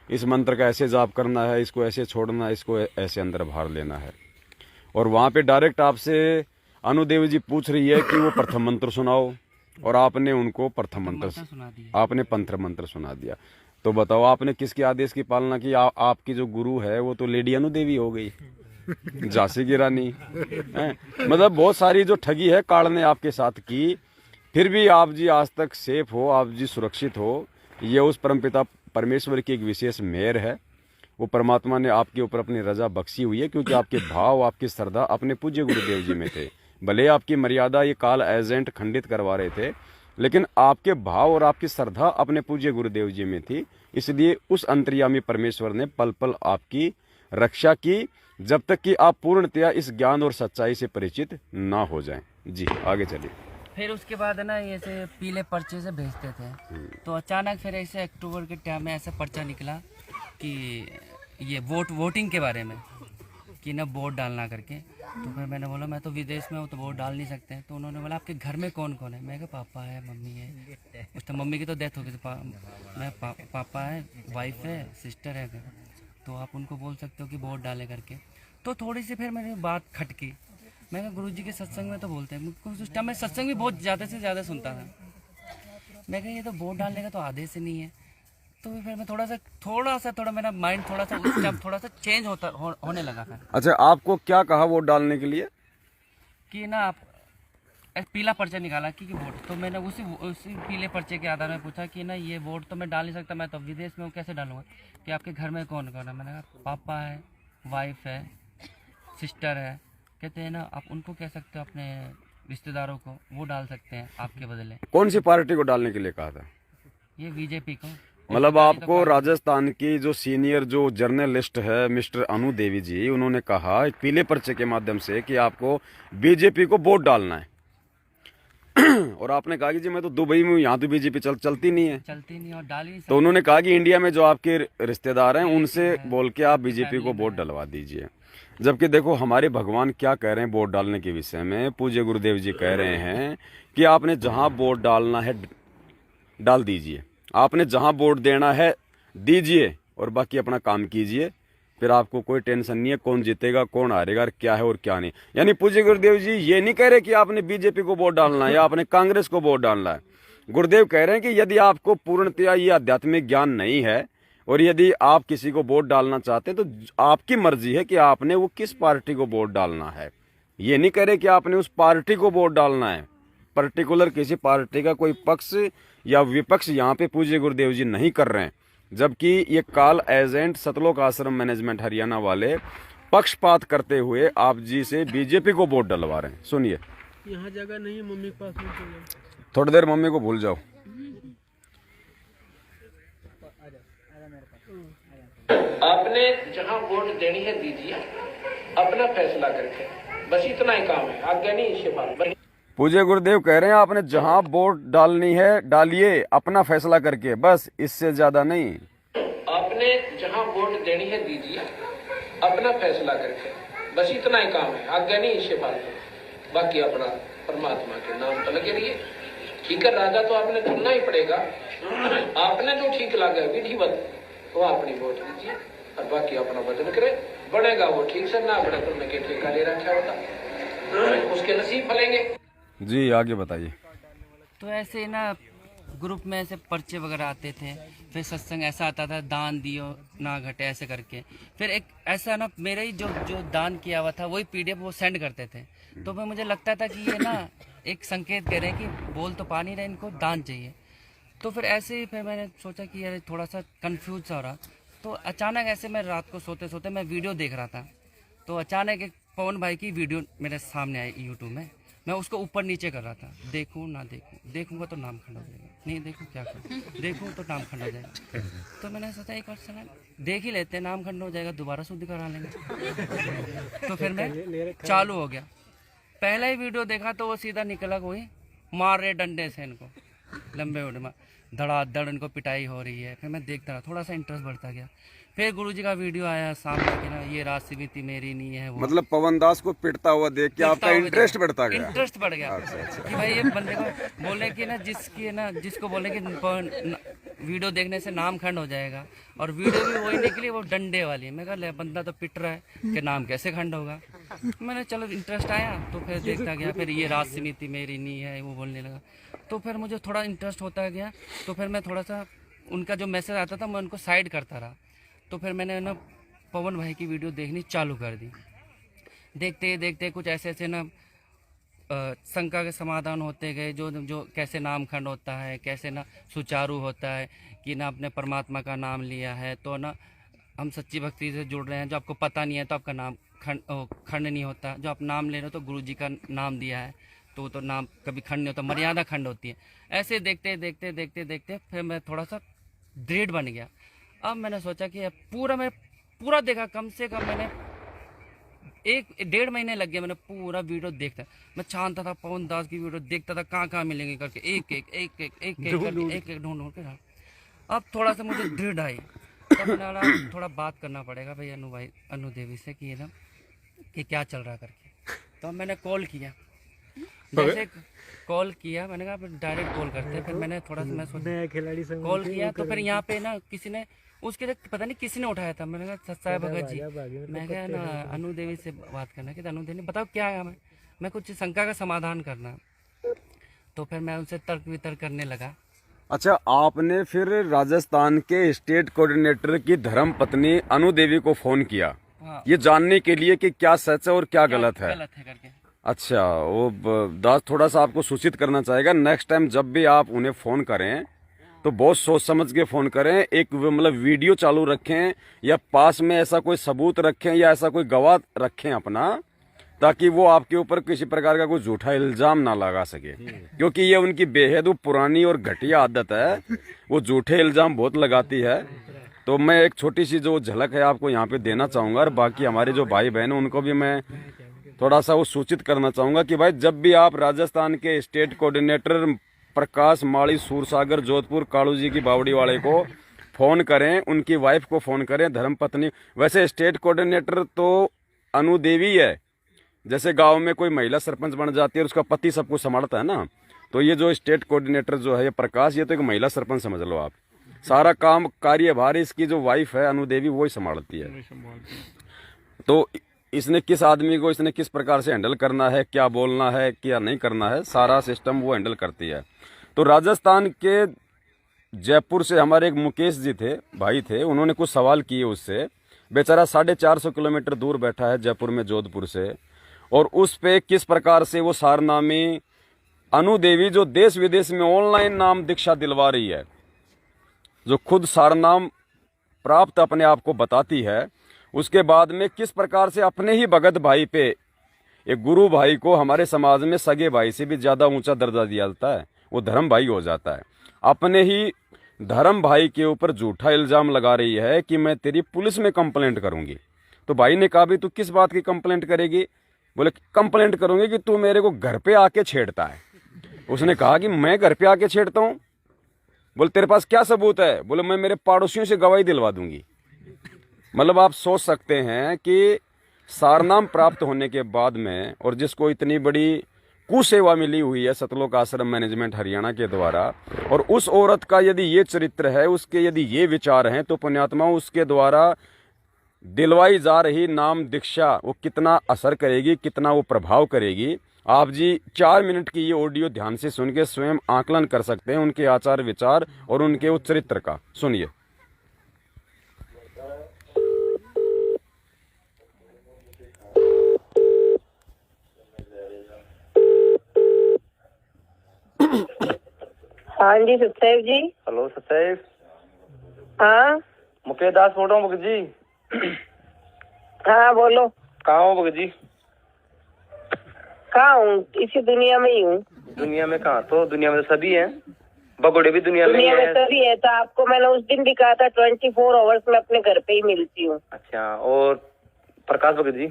इस मंत्र का ऐसे जाप करना है, इसको ऐसे छोड़ना है, इसको ऐसे अंदर बाहर लेना है। और वहाँ पे डायरेक्ट आपसे अनुदेव जी पूछ रही है कि वो प्रथम मंत्र सुनाओ, और आपने उनको प्रथम मंत्र, आपने पंथ मंत्र सुना दिया। तो बताओ आपने किसके आदेश की पालना की? आपकी जो गुरु है वो तो लेडी अनुदेवी हो गई, झांसी की रानी है। मतलब बहुत सारी जो ठगी है काल ने आपके साथ की, फिर भी आप जी आज तक सेफ हो, आप जी सुरक्षित हो। ये उस परमपिता परमेश्वर की एक विशेष मेहर है। वो परमात्मा ने आपके ऊपर अपनी रजा बख्शी हुई है, क्योंकि आपके भाव, आपकी श्रद्धा अपने पूज्य गुरुदेव जी में थे। भले आपकी मर्यादा ये काल एजेंट खंडित करवा रहे थे, लेकिन आपके भाव और आपकी श्रद्धा अपने पूज्य गुरुदेव जी में थी, इसलिए उस अंतर्यामी परमेश्वर ने पल पल आपकी रक्षा की, जब तक कि आप पूर्णतया इस ज्ञान और सच्चाई से परिचित ना हो जाएं। जी आगे चलिए। फिर उसके बाद है ना, ऐसे पीले पर्चे से भेजते थे, तो अचानक फिर ऐसे अक्टूबर के टाइम में ऐसा पर्चा निकला कि ये वोटिंग के बारे में, कि ना वोट डालना करके। तो फिर मैंने बोला मैं तो विदेश में हूँ तो वोट डाल नहीं सकते। तो उन्होंने बोला आपके घर में कौन कौन है? मैं कहा पापा है, मम्मी है। उस टाइम मम्मी की तो डेथ हो गई थी। मैं पापा है, वाइफ है, सिस्टर है, तो आप उनको बोल सकते हो कि वोट डाले करके। तो थोड़ी सी फिर मेरी बात खटकी। मैं कहा गुरुजी के सत्संग में तो बोलते हैं, उस टाइम मैं सत्संग भी बहुत ज़्यादा से ज़्यादा सुनता था। मैं कहा ये तो वोट डालने का तो आदेश ही नहीं है। तो फिर मैं थोड़ा मेरा माइंड थोड़ा सा उस टाइम थोड़ा सा चेंज होने लगा था। अच्छा, आपको क्या कहा वोट डालने के लिए? कि ना आप पीला पर्चा निकाला कि वोट। तो मैंने उसी पीले पर्चे के आधार में पूछा कि ना ये वोट तो मैं डाल नहीं सकता, मैं तो विदेश में हूँ, कैसे डालूंगा? कि आपके घर में कौन कौन है? मैंने कहा पापा है, वाइफ है, सिस्टर है। कहते हैं ना आप उनको कह सकते हो, अपने रिश्तेदारों को, वो डाल सकते हैं आपके बदले। कौन सी पार्टी को डालने के लिए कहा था? ये बीजेपी को। मतलब आपको राजस्थान की जो सीनियर जो जर्नलिस्ट है मिस्टर अनु देवी जी, उन्होंने कहा पीले पर्चे के माध्यम से कि आपको बीजेपी को वोट डालना है। और आपने कहा कि जी मैं तो दुबई में हूँ, यहाँ तो बीजेपी चलती नहीं है, और डाल ही नहीं। तो उन्होंने कहा कि इंडिया में जो आपके रिश्तेदार हैं उनसे बोल के आप बीजेपी को वोट डलवा दीजिए। जबकि देखो हमारे भगवान क्या कह रहे हैं वोट डालने के विषय में। पूज्य गुरुदेव जी कह रहे हैं कि आपने जहां वोट डालना है डाल दीजिए, आपने जहां वोट देना है दीजिए, और बाकी अपना काम कीजिए। फिर आपको कोई टेंशन नहीं है कौन जीतेगा कौन हारेगा और क्या है और क्या नहीं। यानी पूज्य गुरुदेव जी ये नहीं कह रहे कि आपने बीजेपी को वोट डालना है या आपने कांग्रेस को वोट डालना है। गुरुदेव कह रहे हैं कि यदि आपको पूर्णतया ये आध्यात्मिक ज्ञान नहीं है और यदि आप किसी को वोट डालना चाहते हैं तो आपकी मर्जी है कि आपने वो किस पार्टी को वोट डालना है। ये नहीं कह रहे कि आपने उस पार्टी को वोट डालना है। पर्टिकुलर किसी पार्टी का कोई पक्ष या विपक्ष यहाँ पे पूज्य गुरुदेव जी नहीं कर रहे हैं। जबकि ये काल एजेंट सतलोक आश्रम मैनेजमेंट हरियाणा वाले पक्षपात करते हुए आप जी से बीजेपी को वोट डलवा रहे हैं। सुनिए। यहाँ जगह नहीं है, मम्मी के पास में थोड़ी देर मम्मी को भूल जाओ। आपने जहां वोट देनी है दीजिए, अपना फैसला करके, बस इतना ही काम है, आज्ञा नहीं इससे बात। पूज्य गुरुदेव कह रहे हैं आपने जहां वोट डालनी है डालिए अपना फैसला करके, बस इससे ज्यादा नहीं। आपने जहां वोट देनी है दीजिए, अपना फैसला करके, बस इतना ही काम है, आज्ञा नहीं इससे बाकी अपना परमात्मा के नाम पर लगे रहिए। ठीक है, राजा तो आपने चुनना ही पड़ेगा, आपने जो ठीक लगा विधिवत वो अपनी वोट दीजिए और बाकी अपना वजन करे। बढ़ेगा वो ठीक से, ना बढ़े तो उनके ठेका ले रखा होता, उसके नसीब फलेंगे। जी आगे बताइए। तो ऐसे ना ग्रुप में ऐसे पर्चे वगैरह आते थे, फिर सत्संग ऐसा आता था दान दियो ना घटे ऐसे करके। फिर एक ऐसा ना मेरे ही जो दान किया हुआ था वही पीडीएफ वो सेंड करते थे। तो फिर मुझे लगता था कि ये ना एक संकेत कह रहे हैं कि बोल तो पा नहीं रहे, इनको दान चाहिए। तो फिर ऐसे ही फिर मैंने सोचा कि यार थोड़ा सा कंफ्यूज सा हो रहा। तो अचानक ऐसे मैं रात को सोते सोते मैं वीडियो देख रहा था, तो अचानक एक पवन भाई की वीडियो मेरे सामने आई यूट्यूब में। मैं उसको ऊपर नीचे कर रहा था, देखूं ना देखूं, देखूंगा तो नाम खंड हो जाएगा, नहीं देखूं क्या करूं, देखूं तो नाम खंड हो जाएगा। तो मैंने सोचा एक बार चला देख ही लेते, नाम खंड हो जाएगा दोबारा शुद्ध करा लेंगे। तो फिर मैं चालू हो गया। पहला ही वीडियो देखा तो वो सीधा निकला, कोई मार रहे डंडे से इनको, लंबे उड़ में धड़ाधड़ इनको पिटाई हो रही है। फिर मैं देखता रहा, थोड़ा सा इंटरेस्ट बढ़ता गया। फिर गुरुजी का वीडियो आया सामने कि ना ये रात समिति मेरी नहीं है वो, मतलब पवन दास को पिटता हुआ देख के आपका इंटरेस्ट बढ़ता गया। इंटरेस्ट बढ़ गया। अच्छा। कि भाई ये बंदे को बोले कि ना जिसको बोले कि वीडियो देखने से नाम खंड हो जाएगा, और वीडियो भी वही निकली वो डंडे वाली। मैं कहा बंदा तो पिट रहा है कि नाम कैसे खंड होगा। मैंने चलो इंटरेस्ट आया तो फिर देखता गया। फिर ये रात समिति मेरी नहीं है वो बोलने लगा, तो फिर मुझे थोड़ा इंटरेस्ट होता गया। तो फिर मैं थोड़ा सा उनका जो मैसेज आता था मैं उनको साइड करता रहा। तो फिर मैंने ना पवन भाई की वीडियो देखनी चालू कर दी। देखते देखते कुछ ऐसे ना शंका के समाधान होते गए, जो कैसे नाम खंड होता है, कैसे ना सुचारू होता है कि ना अपने परमात्मा का नाम लिया है तो ना हम सच्ची भक्ति से जुड़ रहे हैं। जो आपको पता नहीं है तो आपका नाम खंड नहीं होता। जो आप नाम ले रहे हो तो गुरु जी का नाम दिया है, तो नाम कभी खंड नहीं होता, मर्यादा खंड होती है। ऐसे देखते देखते देखते देखते फिर मैं थोड़ा सा दृढ़ बन गया। अब मैंने सोचा कि मैं पूरा देखा, कम से कम मैंने 1-1.5 महीने लग गया। मैंने पूरा वीडियो देखता, मैं छानता था पवन दास की वीडियो, देखता था कहाँ कहाँ मिलेंगे करके, एक ढूंढ के। अब थोड़ा सा मुझे दृढ़ आई, तब मैंने बोला थोड़ा बात करना पड़ेगा भाई अनु देवी से कि एकदम कि क्या चल रहा करके। तो मैंने कॉल किया, जैसे कॉल किया मैंने कहा डायरेक्ट कॉल करते हैं। फिर मैंने थोड़ा सा मैं सोचा कॉल किया, तो फिर यहाँ पे ना किसी ने उसके पता नहीं किसी ने उठाया था। मैंने कहा साहब भगत जी, मैं कहा ना अनु देवी से बात करना कि अनु देवी बताओ क्या है, मैं कुछ शंका का समाधान करना। तो फिर मैं उनसे तर्क वितर्क करने लगा। अच्छा, आपने फिर राजस्थान के स्टेट कोऑर्डिनेटर की धर्म पत्नी अनु देवी को फोन किया, हाँ, ये जानने के लिए कि क्या सच है और क्या गलत है करके। अच्छा, वो दास थोड़ा सा आपको सूचित करना चाहेगा, नेक्स्ट टाइम जब भी आप उन्हें फोन करें तो बहुत सोच समझ के फोन करें। एक मतलब वीडियो चालू रखें या पास में ऐसा कोई सबूत रखें या ऐसा कोई गवाह रखें अपना, ताकि वो आपके ऊपर किसी प्रकार का कोई झूठा इल्जाम ना लगा सके, क्योंकि ये उनकी बेहद पुरानी और घटिया आदत है, वो झूठे इल्जाम बहुत लगाती है। तो मैं एक छोटी सी जो झलक है आपको यहाँ पे देना चाहूंगा, और बाकी हमारे जो भाई बहन हैं उनको भी मैं थोड़ा सा वो सूचित करना चाहूंगा कि भाई जब भी आप राजस्थान के स्टेट कोऑर्डिनेटर प्रकाश माड़ी सूरसागर जोधपुर कालू जी की बावड़ी वाले को फोन करें, उनकी वाइफ को फोन करें, धर्मपत्नी। वैसे स्टेट कोऑर्डिनेटर तो अनु देवी है, जैसे गांव में कोई महिला सरपंच बन जाती है और उसका पति सब कुछ संभालता है ना, तो ये जो स्टेट कोऑर्डिनेटर जो है ये प्रकाश, ये तो एक महिला सरपंच समझ लो आप। सारा काम कार्यभार इसकी जो वाइफ है अनु देवी वो ही संभालती है। तो इसने किस आदमी को इसने किस प्रकार से हैंडल करना है, क्या बोलना है क्या नहीं करना है, सारा सिस्टम वो हैंडल करती है। तो राजस्थान के जयपुर से हमारे एक मुकेश जी थे, भाई थे, उन्होंने कुछ सवाल किए उससे। बेचारा 450 किलोमीटर दूर बैठा है जयपुर में जोधपुर से, और उस पे किस प्रकार से वो सारनामी अनु देवी जो देश विदेश में ऑनलाइन नाम दीक्षा दिलवा रही है, जो खुद सारनाम प्राप्त अपने आप को बताती है, उसके बाद में किस प्रकार से अपने ही भगत भाई पे, एक गुरु भाई को हमारे समाज में सगे भाई से भी ज्यादा ऊंचा दर्जा दिया जाता है, वो धर्म भाई हो जाता है। अपने ही धर्म भाई के ऊपर झूठा इल्जाम लगा रही है कि मैं तेरी पुलिस में कंप्लेंट करूंगी। तो भाई ने कहा भी तू किस बात की कंप्लेंट करेगी? बोले कंप्लेंट करूंगी कि तू मेरे को घर पे आके छेड़ता है। उसने कहा कि मैं घर पे आके छेड़ता हूं? बोले तेरे पास क्या सबूत है? बोले मैं मेरे पड़ोसियों से गवाही दिलवा दूंगी। मतलब आप सोच सकते हैं कि सारनाम प्राप्त होने के बाद में, और जिसको इतनी बड़ी कुसेवा मिली हुई है सतलोक आश्रम मैनेजमेंट हरियाणा के द्वारा, और उस औरत का यदि ये चरित्र है, उसके यदि ये विचार हैं, तो पुण्यात्मा उसके द्वारा दिलवाई जा रही नाम दीक्षा वो कितना असर करेगी, कितना वो प्रभाव करेगी। आप जी 4 मिनट की ये ऑडियो ध्यान से सुन के स्वयं आकलन कर सकते हैं उनके आचार विचार और उनके उस चरित्र का। सुनिए। हाँ जी सतसेव जी। हेलो सतसेव। हाँ मुकेश दास बोल रहा हूँ भगत जी। हाँ बोलो। कहाँ हो भगत जी? कहाँ हूँ? इसी दुनिया में ही हूँ। दुनिया में कहाँ? तो दुनिया में तो सभी हैं, बगोड़े भी दुनिया में है। सभी है तो आपको मैंने उस दिन भी कहा था 24 आवर्स में अपने घर पे ही मिलती हूँ। अच्छा, और प्रकाश भगत जी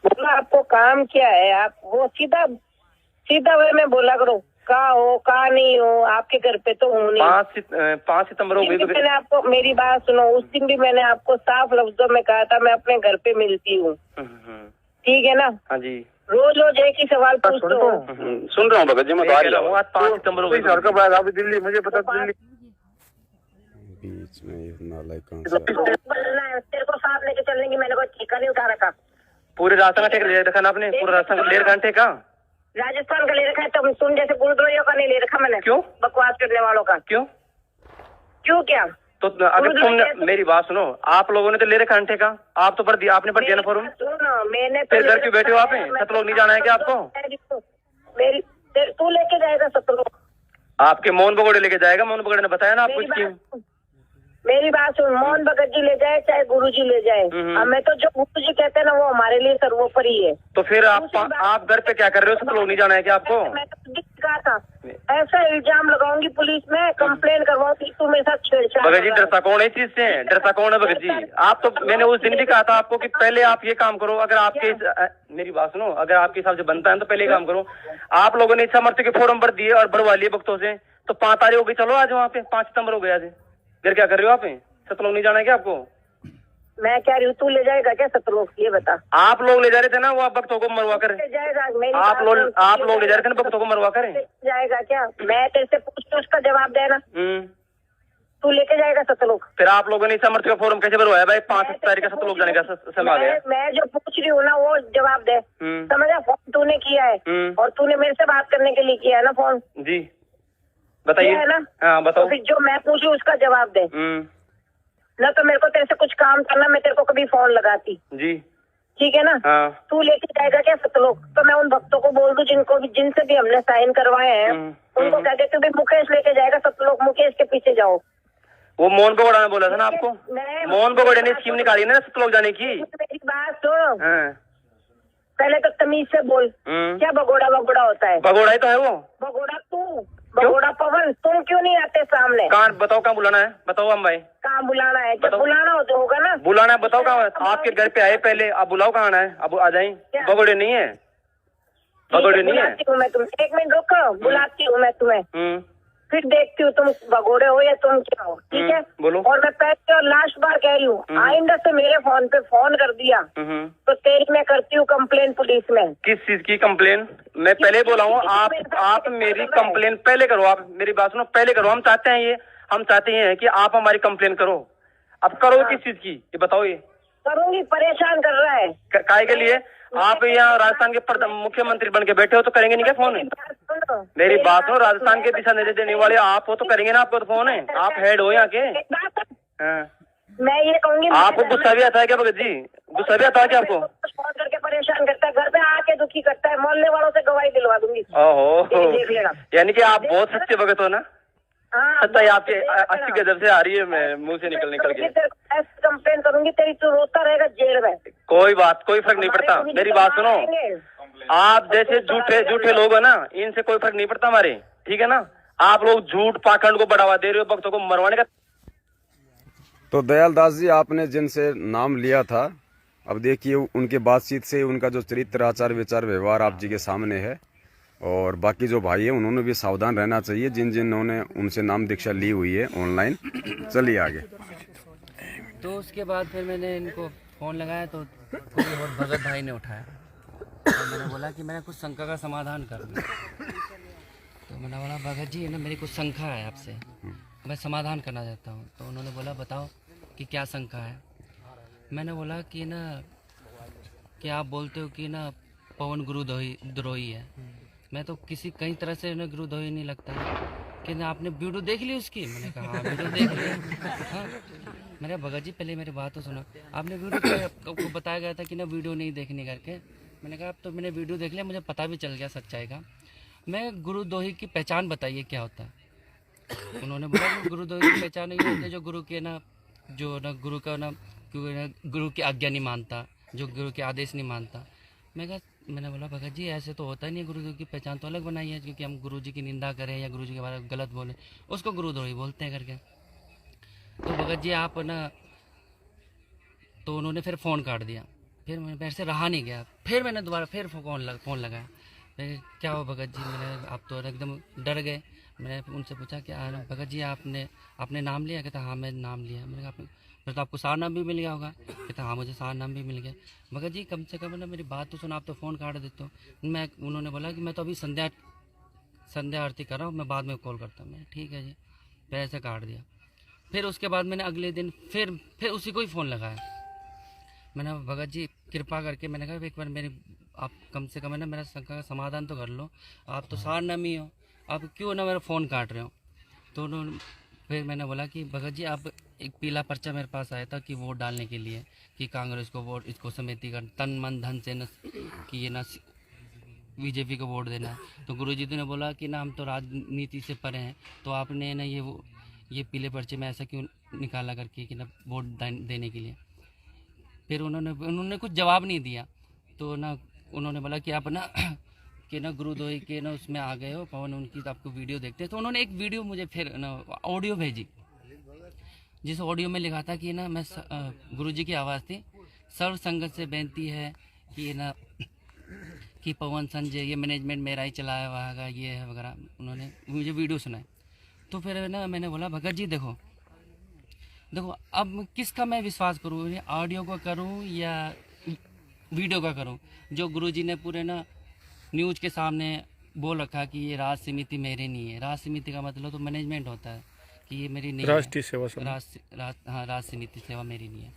बोला आपको काम क्या है? आप वो सीधा वे में बोला करो, कहाँ हो कहाँ नहीं हो, आपके घर पे तो हूँ नहीं। 5 सितंबर हो गई। मैंने आपको मेरी बात सुनो, उस दिन भी मैंने आपको साफ लफ्जों में कहा था मैं अपने घर पे मिलती हूँ, ठीक है ना? हाँ जी। रोज एक ही सवाल पूछते हो। सुन रहा हूँ भगत जी, मैं बता रहा हूँ। आज 5 सितंबर हो गई दिल्ली, मुझे पता दिल्ली बीच में नालायक तेरे को साथ लेके चलने की मैंने कोई ठेका नहीं उठा रखा। पूरे राजस्थान का ठेका ले रखा ना आपने? पूरा राजस्थान का ले रखा ठेका? राजस्थान का ले रखा है, तुम सुन जैसे गुरुद्वारों का नहीं ले रखा मैंने। क्यों? बकवास करने वालों का। क्यों क्या? तो अगर तुम मेरी बात सुनो, आप लोगों ने तो ले रखा ठेका, आप तो आपने भर दिया ना फॉर्म। मैंने फिर घर क्यों बैठे हो आप? सतलोक नहीं जाना है क्या आपको? तू लेके जाएगा सतलोक? आपके मोहन बगोड़े लेके जाएगा। मोहन बगोड़े ने बताया ना आपको स्कीम। मेरी बात सुन, मोहन भगत जी ले जाए चाहे गुरुजी ले जाए, हमें तो जो गुरुजी कहते हैं ना वो हमारे लिए सर्वोपरि है। तो फिर आप घर पे क्या कर रहे हो? सतलोक नहीं जाना है क्या आपको? मैं तो कहा था ऐसा इल्जाम लगाऊंगी पुलिस में, कंप्लेन करवाऊंगी तू मेरे साथ छेड़छाड़। भगत जी डरता कौन है इस चीज से? डरता कौन है भगत जी? आप तो मैंने उस दिन भी कहा था आपको कि पहले आप ये काम करो, अगर आपके मेरी बात सुनो, अगर आपके हिसाब से बनता है तो पहले काम करो। आप लोगों ने इच्छा मृत्यु के फॉर्म भर दिए और भरवा लिए भक्तों से, तो 5 तारीख हो गई, चलो आज वहाँ पे 5 सितंबर हो गया आज। फिर क्या कर रहे हो आप? सतलोक नहीं जाना है क्या आपको? मैं कह रही हूँ तू ले जाएगा क्या सतलोक, ये बता। आप लोग ले जा रहे थे ना वो भक्तों को मरवा कर, ले जाएगा? आप लोग ले जा रहे थे ना भक्तों को मरवा कर। जाएगा क्या? मैं तेरे से पूछ के उसका जवाब देना। तू लेके जाएगा सतलोक? फिर आप लोगों ने समर्थन का फॉर्म कैसे भरवाया भाई? 5 तारीख का सतलोक जाने का समय आ गया। मैं जो पूछ रही हूँ ना वो जवाब दे, समझा? फोन तूने किया है और तूने मेरे से बात करने के लिए किया है ना फोन? जी बताइए। है ना? हाँ बताओ। तो फिर जो मैं पूछ रही हूँ उसका जवाब दे ना। तो मेरे को तेरे से कुछ काम करना, मैं तेरे को कभी फोन लगाती। जी ठीक है ना? हाँ। तू लेके जाएगा क्या सतलोक? तो मैं उन भक्तों को बोल दूं जिनसे भी हमने साइन करवाए हैं, उनको कह के तू भी मुकेश लेके जाएगा सतलोक, मुकेश के पीछे जाओ। वो मोहन भगोड़ा ने बोला था ना आपको? मोहन भगोड़ा ने स्कीम निकाली ना सतलोक जाने की। मेरी बात सुन, पहले तो तमीज से बोल, क्या भगोड़ा होता है? भगोड़ा ही तो है वो। भगोड़ा तू, भगोड़ा पवन, तुम क्यों नहीं आते सामने? कहाँ बताओ, कहाँ बुलाना है बताओ हम भाई। कहाँ बुलाना है? जब बुलाना हो तो होगा ना। बुलाना है बताओ कहाँ? आपके घर पे आए पहले, आप बुलाओ कहाँ आना है, अब आ जाए। भगोड़े नहीं है, भगोड़े नहीं है। बुलाती हूँ मैं तुम्हें, 1 मिनट रुको, बुलाती हूँ मैं तुम्हें, फिर देखती हूँ तुम भगोड़े हो या तुम क्या हो। ठीक है बोलो। और मैं पहले और लास्ट बार कह रही हूँ, आइंदा से मेरे फोन पे फोन कर दिया तो तेरी मैं करती हूँ कंप्लेन पुलिस में। किस चीज की कंप्लेन? मैं पहले बोला हूँ, आप मेरी कंप्लेन पहले करो। आप मेरी बात सुनो, पहले करो। हम चाहते हैं कि आप हमारी कंप्लेन करो। अब करो किस चीज की ये बताओ? ये करूंगी, परेशान कर रहा है। काहे के लिए? आप यहाँ राजस्थान के मुख्यमंत्री बन के बैठे हो तो करेंगे नहीं क्या फोन? मेरी बात हो, राजस्थान के दिशा निर्देश देने वाले आप हो तो करेंगे ना, आपको तो फोन है, आप हेड हो यहाँ के। मैं ये कहूंगी, आपको गुस्सा भी आता है क्या भगत जी? गुस्सा भी आता है क्या आपको? फोन करके परेशान करता है, घर पे आके दुखी करता है, मोहल्ले वालों से गवाही दिलवा दूंगी। ओहो, यानी कि आप बहुत सच्चे भगत हो ना? सच्चाई आपके अच्छी गजब से आ रही है, मैं मुंह से निकल के कंप्लेन करूंगी तेरी, तू रोता रहेगा जेल में। कोई फर्क नहीं पड़ता। मेरी बात सुनो, आप जैसे झूठे लोग हो ना, इनसे कोई फर्क नहीं पड़ता हमारे, ठीक है ना? आप लोग झूठ पाखंड को बढ़ावा दे रहे हो, भक्तों को मरवाने का। तो दयाल दास जी, आपने जिनसे नाम लिया था, अब देखिए उनके बातचीत से उनका जो चरित्र, आचार, विचार, व्यवहार आप जी के सामने है। और बाकी जो भाई है उन्होंने भी सावधान रहना चाहिए, जिन्होंने उनसे नाम दीक्षा ली हुई है ऑनलाइन। चलिए आगे। तो उसके बाद फिर मैंने इनको फ़ोन लगाया तो कोई और भगत भाई ने उठाया और मैंने बोला कि मैंने कुछ शंका का समाधान करना। तो मैंने बोला भगत जी ना, मेरी कुछ शंका है आपसे, मैं समाधान करना चाहता हूँ। तो उन्होंने बोला बताओ कि क्या शंका है। मैंने बोला कि ना, कि आप बोलते हो कि ना पवन गुरुद्रोही है। मैं तो कई तरह से ना गुरुद्रोही नहीं लगता है। कि ना आपने वीडियो देख ली उसकी? मैंने कहा हाँ वीडियो देख ली। हाँ, मैंने भगत जी पहले मेरी बात तो सुना, आपने वीडियो को बताया गया था कि ना वीडियो नहीं देखने करके। मैंने कहा अब तो मैंने वीडियो देख लिया, मुझे पता भी चल गया सच्चाई का। मैं गुरुद्रोही की पहचान बताइए क्या होता है। उन्होंने बोला कि गुरुद्रोही की पहचान ये होती है जो गुरु के ना, जो ना गुरु का ना, गुरु की आज्ञा नहीं मानता, जो गुरु के आदेश नहीं मानता। मैंने बोला भगत जी ऐसे तो होता ही नहीं है, गुरु की पहचान तो अलग बनाई है, क्योंकि हम गुरु जी की निंदा करें या गुरु जी के बारे में गलत बोलें उसको गुरुद्रोही बोलते हैं करके। तो भगत जी आप ना, तो उन्होंने फिर फ़ोन काट दिया। फिर मेरे से रहा नहीं गया, फिर मैंने दोबारा फिर फ़ोन लगाया। फिर क्या हो भगत जी, मैंने आप तो एकदम डर गए। मैंने उनसे पूछा कि भगत जी आपने नाम लिया? कहता हाँ मैंने नाम लिया। मैंने कहा फिर तो आपको सार नाम भी मिल गया होगा? कहता हाँ मुझे सार नाम भी मिल गया। भगत जी कम से कम ना मेरी बात तो सुनो, आप तो फ़ोन काट देते हो। उन्होंने बोला कि मैं तो अभी संध्या आरती कर रहा हूँ, मैं बाद में कॉल करता हूँ। मैं ठीक है जी, फिर ऐसे काट दिया। फिर उसके बाद मैंने अगले दिन फिर उसी को ही फ़ोन लगाया। मैंने भगत जी कृपा करके, मैंने कहा एक बार आप कम से कम है ना मेरा शंका का समाधान तो कर लो, आप तो सार नामी हो, आप क्यों ना मेरा फ़ोन काट रहे हो। तो फिर मैंने बोला कि भगत जी आप, एक पीला पर्चा मेरे पास आया था कि वोट डालने के लिए, कि कांग्रेस को वोट, इसको समिति का तन मन धन से न, कि ये ना बीजेपी को वोट देना है। तो गुरुजी ने बोला कि ना हम तो राजनीति से परे हैं, तो आपने ना ये पीले पर्चे में ऐसा क्यों निकाला करके कि ना वोट देने के लिए। फिर उन्होंने कुछ जवाब नहीं दिया। तो ना उन्होंने बोला कि आप ना कि ना गुरुद्वारे के ना उसमें आ गए हो पवन, उनकी तो आपको वीडियो देखते हैं। तो उन्होंने एक वीडियो मुझे फिर ना ऑडियो भेजी, जिस ऑडियो में लिखा था कि ना मैं गुरुजी की आवाज़ थी, सर्व संगत से बेनती है कि ना कि पवन संजय ये मैनेजमेंट मेरा ही चलाया हुआ है, ये है वगैरह, उन्होंने मुझे वीडियो सुनाए। तो फिर ना मैंने बोला भगत जी देखो अब किसका मैं विश्वास करूँ, ऑडियो का करूँ या वीडियो का करूँ। जो गुरुजी ने पूरे ना न्यूज़ के सामने बोल रखा कि ये राज समिति मेरे नहीं है। राज समिति का मतलब तो मैनेजमेंट होता है कि ये मेरी नहीं राष्ट्रीय सेवा राज समिति सेवा मेरी नहीं है।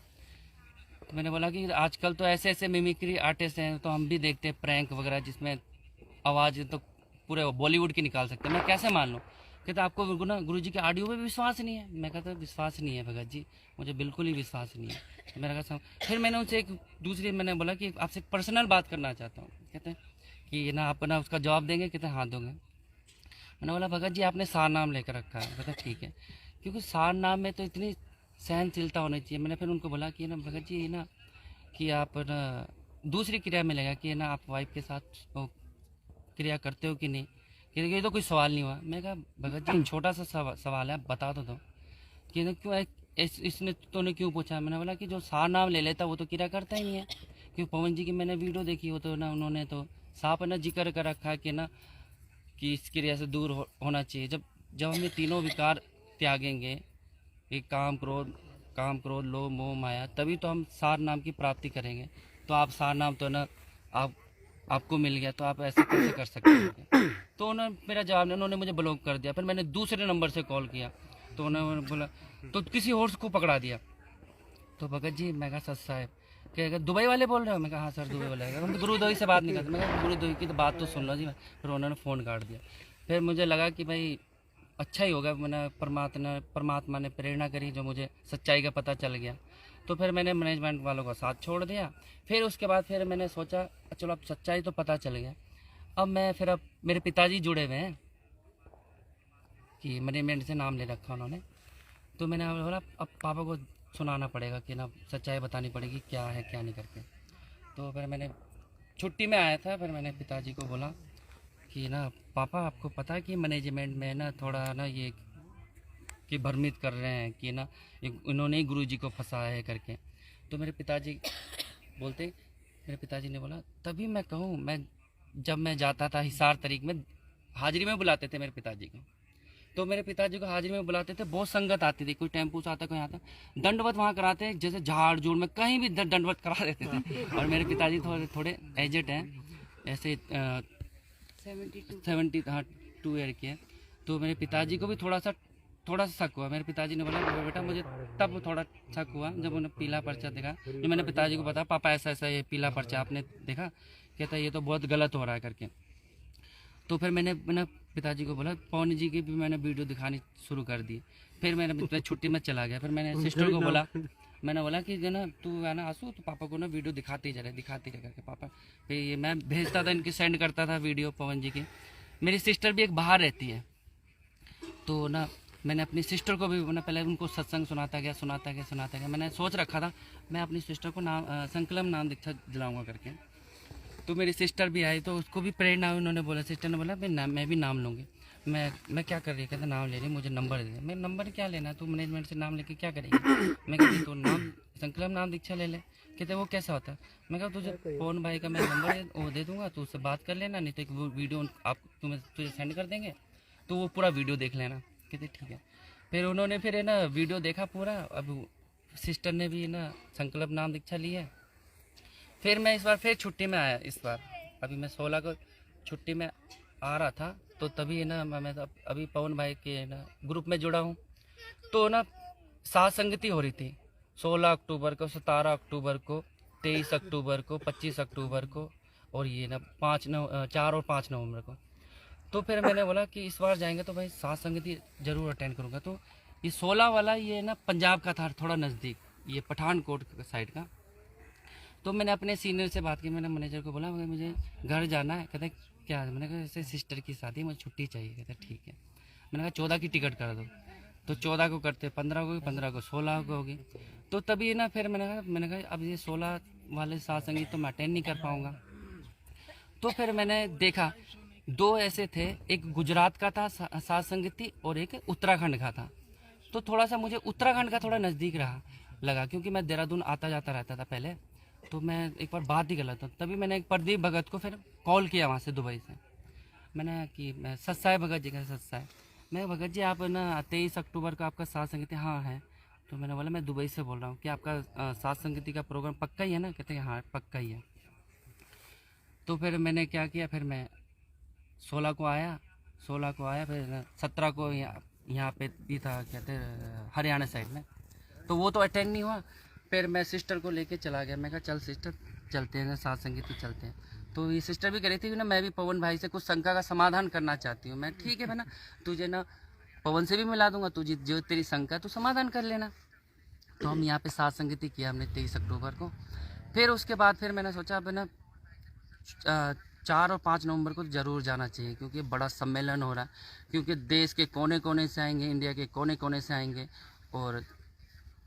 तो मैंने बोला कि आजकल तो ऐसे ऐसे मिमिक्री आर्टिस्ट हैं, तो हम भी देखते हैं प्रैंक वगैरह जिसमें आवाज़ तो पूरे बॉलीवुड की निकाल सकते हैं, मैं कैसे मान लूँ। कहते आपको ना गुरुजी के ऑडियो पे विश्वास नहीं है। मैं कहता विश्वास नहीं है भगत जी, मुझे बिल्कुल ही विश्वास नहीं है। तो मैंने कहा फिर मैंने उनसे एक दूसरी मैंने बोला कि आपसे पर्सनल बात करना चाहता हूँ। कहते हैं कि ना आप ना उसका जवाब देंगे, कहते हाँ दोगे। मैंने बोला भगत जी आपने सार नाम लेकर रखा है। कहते ठीक है, क्योंकि सार नाम में तो इतनी सहनशीलता होनी चाहिए। मैंने फिर उनको बोला कि ना भगत जी ना कि आप ना दूसरी क्रिया में लगा कि ना आप वाइफ के साथ क्रिया करते हो कि नहीं, कि ये तो कोई सवाल नहीं हुआ। मैं कहा भगत जी छोटा सा सवाल है, आप बता दो कि ना क्यों इसने तूने क्यों पूछा। मैंने बोला कि जो सार नाम ले लेता वो तो क्रिया करता ही नहीं है। क्योंकि पवन जी की मैंने वीडियो देखी, वो तो ना उन्होंने तो साफ ना जिक्र कर रखा है कि ना कि इस क्रिया से दूर होना चाहिए। जब हम ये तीनों विकार त्यागेंगे, ये काम क्रोध लोभ मोह माया, तभी तो हम सार नाम की प्राप्ति करेंगे। तो आप सार नाम तो ना आपको मिल गया, तो आप ऐसे कैसे कर सकते हैं। तो उन्होंने मेरा जवाब, उन्होंने मुझे ब्लॉक कर दिया। फिर मैंने दूसरे नंबर से कॉल किया, तो उन्होंने बोला तो किसी और को पकड़ा दिया। तो भगत जी मैं कहा सच साहब क्या दुबई वाले बोल रहे हो। मैं कहा हाँ सर दुबई वाले। हम तो गुरुद्वारे से बात नहीं करते। मैं कहा गुरुद्वारे की तो बात तो सुन लो जी। फिर उन्होंने फ़ोन काट दिया। फिर मुझे लगा कि भाई अच्छा ही होगा, मैंने परमात्मा ने प्रेरणा करी, जो मुझे सच्चाई का पता चल गया। तो फिर मैंने मैनेजमेंट वालों का साथ छोड़ दिया। फिर उसके बाद फिर मैंने सोचा चलो अब सच्चाई तो पता चल गया, अब मेरे पिताजी जुड़े हुए हैं कि मैनेजमेंट से नाम ले रखा उन्होंने। तो मैंने बोला अब पापा को सुनाना पड़ेगा कि ना सच्चाई बतानी पड़ेगी क्या है क्या नहीं करके। तो फिर मैंने छुट्टी में आया था, फिर मैंने पिताजी को बोला कि ना पापा आपको पता है कि मैनेजमेंट में ना थोड़ा ना ये कि भ्रमित कर रहे हैं कि ना इन्होंने ही गुरुजी को फंसाया है करके। तो मेरे पिताजी ने बोला तभी मैं कहूँ, जब मैं जाता था हिसार तरीक में हाजिरी में बुलाते थे मेरे पिताजी को। तो मेरे पिताजी को हाजिरी में बुलाते थे, बहुत संगत आती थी, कोई टेम्पू से आता कोई आता, दंडवत वहाँ कराते जैसे झाड़ झूड़ में कहीं भी दंडवत करा देते थे। और मेरे पिताजी थोड़े एजेड हैं, ऐसे 72 ईयर के। तो मेरे पिताजी को भी थोड़ा सा शक हुआ। मेरे पिताजी ने बोला बेटा मुझे तब थोड़ा शक हुआ जब उन्हें पीला पर्चा देखा। जो मैंने पिताजी को बताया पापा ऐसा ये पीला पर्चा आपने देखा, कहता ये तो बहुत गलत हो रहा है करके। तो फिर मैंने पिताजी को बोला पवन जी की भी मैंने वीडियो दिखानी शुरू कर दी। फिर मैं छुट्टी में चला गया। फिर मैंने सिस्टर को बोला, मैंने बोला कि जो ना तू है ना आंसू तो पापा को ना वीडियो दिखाते रहे करके पापा। फिर ये मैं भेजता था, इनकी सेंड करता था वीडियो पवन जी की। मेरी सिस्टर भी एक बाहर रहती है, तो ना मैंने अपनी सिस्टर को भी पहले उनको सत्संग सुनाता गया। मैंने सोच रखा था मैं अपनी सिस्टर को संकल्प नाम दीक्षा दिलाऊंगा करके। तो मेरी सिस्टर भी आई, तो उसको भी प्रेरणा हुई। उन्होंने बोला, सिस्टर ने बोला मैं भी नाम लूँगी। मैं क्या कर रही है, कहते नाम ले रही, मुझे नंबर दे। मैं नंबर क्या लेना, तू मैनेजमेंट से नाम लेके क्या करेगी। मैं कहती तो नाम संकल्प नाम दीक्षा ले ले। कहते वो कैसा होता है। मैं कहा तुझे पवन भाई का मैं नंबर दे दूँगा, तो उससे बात कर लेना, नहीं तो एक वीडियो तुझे सेंड कर देंगे, तो वो पूरा वीडियो देख लेना। कहते ठीक है। फिर उन्होंने फिर ना वीडियो देखा पूरा। अब सिस्टर ने भी ना संकल्प नाम दीक्षा ली है। फिर मैं इस बार फिर छुट्टी में आया। इस बार अभी मैं 16 को छुट्टी में आ रहा था, तो तभी ना मैं तो अभी पवन भाई के ना ग्रुप में जुड़ा हूँ। तो ना साथ संगति हो रही थी 16 अक्टूबर को, 17 अक्टूबर को, 23 अक्टूबर को, 25 अक्टूबर को, और ये ना 4 और 5 नवंबर को। तो फिर मैंने बोला कि इस बार जाएंगे तो भाई साथ संगति जरूर अटेंड करूँगा। तो ये 16 वाला ये ना पंजाब का था, थोड़ा नज़दीक, ये पठानकोट साइड का। तो मैंने अपने सीनियर से बात की, मैंने मैनेजर को बोला मुझे घर जाना है। कहते क्या। मैंने कहा जैसे सिस्टर की शादी, मुझे छुट्टी चाहिए। कहते ठीक है। मैंने कहा 14 की टिकट कर दो। तो 14 को करते 15 को, 15 को 16 को होगी। तो तभी ना फिर मैंने कहा अब ये 16 वाले साथ संगीत तो मैं अटेंड नहीं कर पाऊँगा। तो फिर मैंने देखा 2 ऐसे थे, एक गुजरात का था साथ संगीती और एक उत्तराखंड का था। तो थोड़ा सा मुझे उत्तराखंड का थोड़ा नज़दीक लगा, क्योंकि मैं देहरादून आता जाता रहता था पहले, तो मैं एक बार बात ही कर लेता हूँ। तभी मैंने एक प्रदीप भगत को फिर कॉल किया वहाँ से, दुबई से। मैंने कि मैं सत्साई भगत जी का सत्साई, मैं भगत जी आप ना 23 अक्टूबर को आपका साथ संगीति हाँ है। तो मैंने बोला मैं दुबई से बोल रहा हूँ कि आपका साथ संगीति का प्रोग्राम पक्का ही है ना? कहते हैं हाँ पक्का ही है। तो फिर मैंने क्या किया, फिर मैं 16 को आया, फिर 17 को यहाँ पे भी था, कहते हरियाणा साइड में, तो वो तो अटेंड नहीं हुआ। फिर मैं सिस्टर को लेके चला गया, मैं कहा चल सिस्टर चलते हैं साथ संगीत चलते हैं। तो ये सिस्टर भी कह रही थी ना मैं भी पवन भाई से कुछ शंका का समाधान करना चाहती हूँ। मैं ठीक है ना, तुझे ना पवन से भी मिला दूंगा, तुझे जो तेरी शंका है तो समाधान कर लेना। तो हम यहाँ पे साथ संगीत किया हमने 23 अक्टूबर को। फिर उसके बाद फिर मैंने सोचा अब ना 4 और 5 नवंबर को ज़रूर जाना चाहिए, क्योंकि बड़ा सम्मेलन हो रहा है, क्योंकि देश के कोने कोने से आएंगे, इंडिया के कोने कोने से आएंगे। और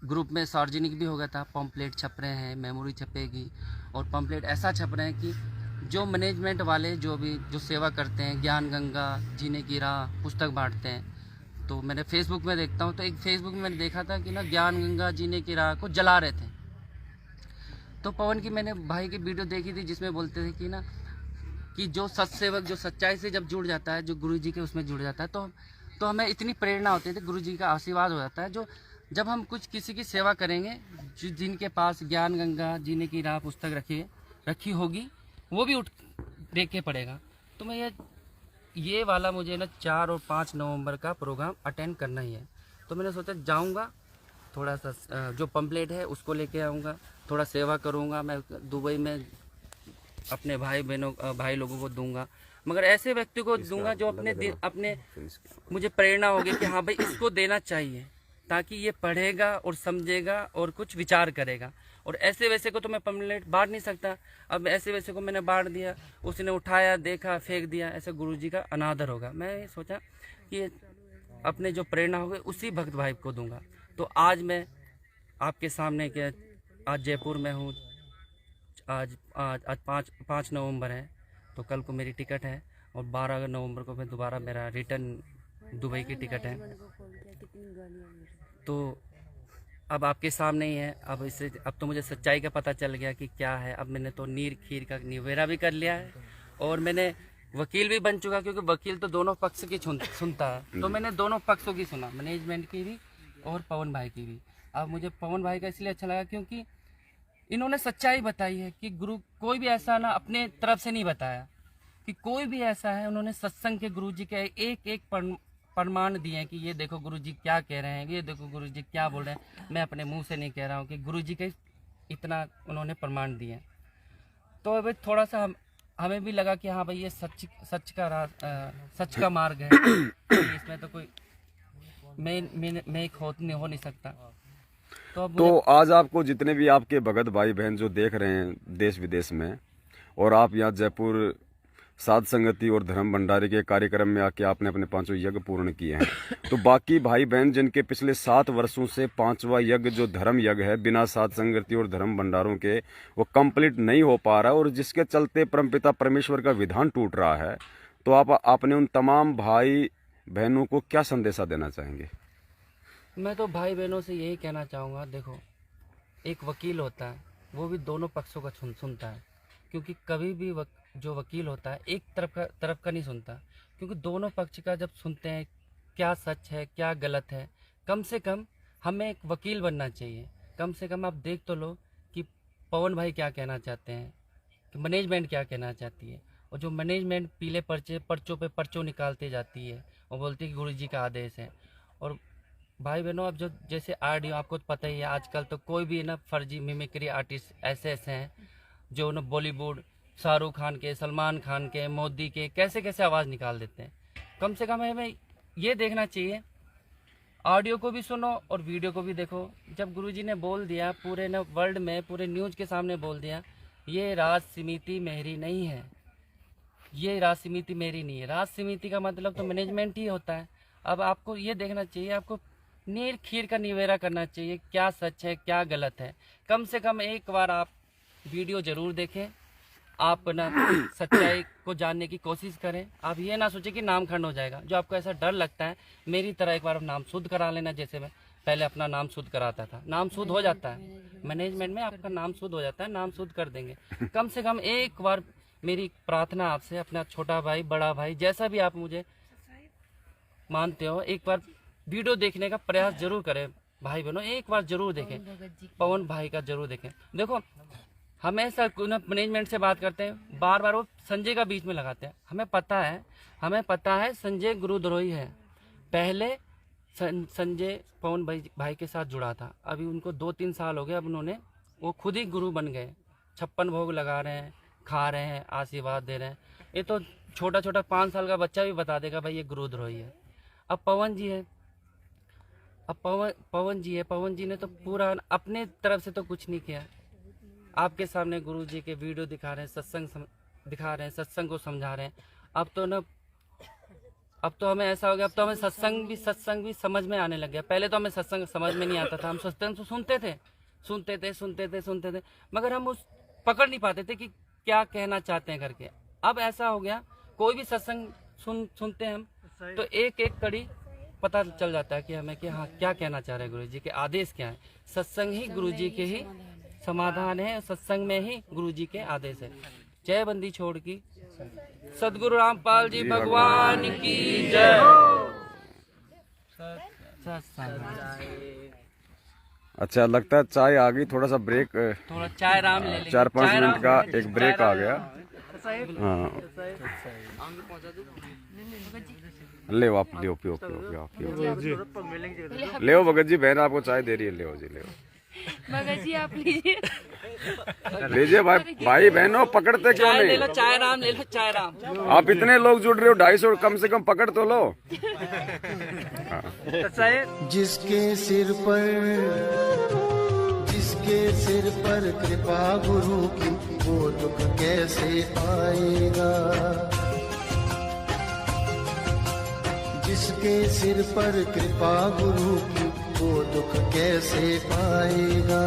ग्रुप में सार्वजनिक भी हो गया था, पम्पलेट छप रहे हैं, मेमोरी छपेगी, और पम्पलेट ऐसा छप रहे हैं कि जो मैनेजमेंट वाले जो सेवा करते हैं, ज्ञान गंगा, जीने की राह पुस्तक बांटते हैं। तो मैंने फेसबुक में देखता हूँ, तो एक फेसबुक में मैंने देखा था कि ना ज्ञान गंगा जीने की राह को जला रहे थे। तो पवन की मैंने भाई की वीडियो देखी थी, जिसमें बोलते थे कि ना कि जो सत्सेवक जो सच्चाई से जब जुड़ जाता है, जो गुरु जी के उसमें जुड़ जाता है, तो हमें इतनी प्रेरणा होती है, गुरु जी का आशीर्वाद हो जाता है। जो जब हम कुछ किसी की सेवा करेंगे, जिनके पास ज्ञान गंगा जीने की राह पुस्तक रखी होगी, वो भी उठ देख के पड़ेगा। तो मैं ये वाला मुझे ना 4 और 5 नवंबर का प्रोग्राम अटेंड करना ही है। तो मैंने सोचा जाऊंगा, थोड़ा सा जो पम्पलेट है उसको लेके आऊँगा, थोड़ा सेवा करूँगा। मैं दुबई में अपने भाई लोगों को दूंगा, मगर ऐसे व्यक्ति को दूंगा जो अपने मुझे प्रेरणा होगी कि हाँ भाई इसको देना चाहिए, ताकि ये पढ़ेगा और समझेगा और कुछ विचार करेगा। और ऐसे वैसे को तो मैं पम्पलेट बांट नहीं सकता। अब ऐसे वैसे को मैंने बांट दिया, उसने उठाया, देखा, फेंक दिया, ऐसे गुरुजी का अनादर होगा। मैं सोचा कि अपने जो प्रेरणा होगी उसी भक्त भाई को दूंगा। तो आज मैं आपके सामने आज जयपुर में हूँ। आज 5 नवंबर है, तो कल को मेरी टिकट है, और 12 नवंबर को फिर दोबारा मेरा रिटर्न दुबई की टिकट है। तो अब आपके सामने ही है। अब तो मुझे सच्चाई का पता चल गया कि क्या है। अब मैंने तो नीर खीर का निवेरा भी कर लिया है, और मैंने वकील भी बन चुका, क्योंकि वकील तो दोनों पक्ष की सुनता है। तो मैंने दोनों पक्षों की सुना, मैनेजमेंट की भी और पवन भाई की भी। अब मुझे पवन भाई का इसलिए अच्छा लगा क्योंकि इन्होंने सच्चाई बताई है कि गुरु कोई भी ऐसा ना अपने तरफ से नहीं बताया कि कोई भी ऐसा है। उन्होंने सत्संग के गुरु जी के एक प्रमाण दिए हैं कि ये देखो गुरु जी क्या कह रहे हैं, ये देखो गुरु जी क्या बोल रहे हैं। मैं अपने मुंह से नहीं कह रहा हूँ, कि गुरु जी के इतना उन्होंने प्रमाण दिए। तो अभी थोड़ा सा हमें भी लगा कि हाँ भाई ये सच का मार्ग है, इसमें तो कोई मैं हो नहीं सकता। तो आज आपको जितने भी आपके भगत भाई बहन जो देख रहे हैं देश विदेश में, और आप यहाँ जयपुर साध संगति और धर्म भंडारी के कार्यक्रम में आके आपने अपने 5 यज्ञ पूर्ण किए हैं, तो बाकी भाई बहन जिनके पिछले 7 वर्षों से 5वां यज्ञ जो धर्म यज्ञ है बिना साध संगति और धर्म भंडारों के वो कंप्लीट नहीं हो पा रहा, और जिसके चलते परमपिता परमेश्वर का विधान टूट रहा है, तो आपने उन तमाम भाई बहनों को क्या संदेशा देना चाहेंगे? मैं तो भाई बहनों से यही कहना चाहूँगा, देखो एक वकील होता है, वो भी दोनों पक्षों का सुनता है, क्योंकि कभी भी जो वकील होता है एक तरफ का नहीं सुनता, क्योंकि दोनों पक्ष का जब सुनते हैं क्या सच है क्या गलत है। कम से कम हमें एक वकील बनना चाहिए। कम से कम आप देख तो लो कि पवन भाई क्या कहना चाहते हैं, कि मैनेजमेंट क्या कहना चाहती है। और जो मैनेजमेंट पीले पर्चों पे पर्चों निकालते जाती है और बोलती है कि गुरु जी का आदेश है। और भाई बहनों, अब जो जैसे ऑडियो आपको तो पता ही है, आजकल तो कोई भी ना फर्जी मिमिक्री आर्टिस्ट ऐसे हैं जो ना बॉलीवुड शाहरुख खान के, सलमान खान के, मोदी के कैसे आवाज़ निकाल देते हैं। कम से कम हमें ये देखना चाहिए, ऑडियो को भी सुनो और वीडियो को भी देखो। जब गुरुजी ने बोल दिया पूरे ना वर्ल्ड में, पूरे न्यूज़ के सामने बोल दिया, ये राज समिति मेरी नहीं है, ये राज समिति मेरी नहीं है। राज समिति का मतलब तो मैनेजमेंट ही होता है। अब आपको ये देखना चाहिए, आपको नीर खीर का निवेरा करना चाहिए, क्या सच है क्या गलत है। कम से कम एक बार आप वीडियो जरूर देखें, आप ना सच्चाई को जानने की कोशिश करें। आप ये ना सोचें कि नाम खंड हो जाएगा। जो आपको ऐसा डर लगता है, मेरी तरह एक बार नाम शुद्ध करा लेना। जैसे मैं पहले अपना नाम शुद्ध कराता था, नाम शुद्ध हो जाता है, मैनेजमेंट में आपका नाम शुद्ध हो जाता है, नाम शुद्ध कर देंगे। कम से कम एक बार मेरी प्रार्थना आपसे, अपना छोटा भाई बड़ा भाई जैसा भी आप मुझे मानते हो, एक बार वीडियो देखने का प्रयास जरूर करें। भाई बहनों एक बार जरूर देखें, पवन भाई का जरूर देखें। देखो हमेशा मैनेजमेंट से बात करते हैं, बार बार वो संजय का बीच में लगाते हैं। हमें पता है संजय गुरुद्रोही है। पहले संजय पवन भाई के साथ जुड़ा था, अभी उनको 2-3 साल हो गए, अब उन्होंने वो खुद ही गुरु बन गए। 56 भोग लगा रहे हैं, खा रहे हैं, आशीर्वाद दे रहे हैं। ये तो छोटा 5 साल का बच्चा भी बता देगा भाई ये गुरुद्रोही है। अब पवन जी है, पवन जी ने तो पूरा अपने तरफ से तो कुछ नहीं किया। आपके सामने गुरु जी के वीडियो दिखा रहे हैं, सत्संग दिखा रहे हैं, सत्संग को समझा रहे हैं। अब तो हमें ऐसा हो गया, अब तो हमें सत्संग भी समझ में आने लग गया। पहले तो हमें सत्संग समझ में नहीं आता था, हम सत्संग तो सुनते थे मगर हम उस पकड़ नहीं पाते थे कि क्या कहना चाहते हैं करके। अब ऐसा हो गया, कोई भी सत्संग सुनते हैं हम तो एक कड़ी पता चल जाता है कि हमें कि हाँ क्या कहना चाह रहे हैं गुरु जी के, आदेश क्या है। सत्संग ही गुरु जी के ही समाधान है, सत्संग में ही गुरु जी के आदेश है। जय बंदी छोड़ की सदगुरु रामपाल जी भगवान की जय। अच्छा लगता है चाय आ गई, थोड़ा सा ब्रेक, थोड़ा चाय राम ले लेंगे। 4-5 मिनट का एक ब्रेक आ गया। हाँ ले आप पियो ले भगत जी, बहन आपको चाय दे रही है, ले भगत जी आप लीजिए लीजिए। भाई बहनों पकड़ते क्यों ले नहीं? लो चाय राम, ले लो चाय राम। आप इतने लोग जुड़ रहे हो, 250 कम से कम पकड़ तो लो। जिसके सिर पर कृपा गुरु की, वो दुख कैसे आएगा। जिसके सिर पर कृपा गुरु की, वो दुख कैसे पाएगा।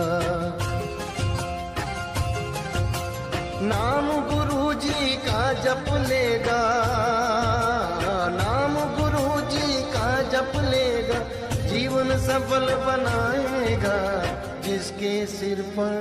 नाम गुरु जी का जप लेगा, नाम गुरु जी का जप लेगा, जीवन सफल बनाएगा। जिसके सिर पर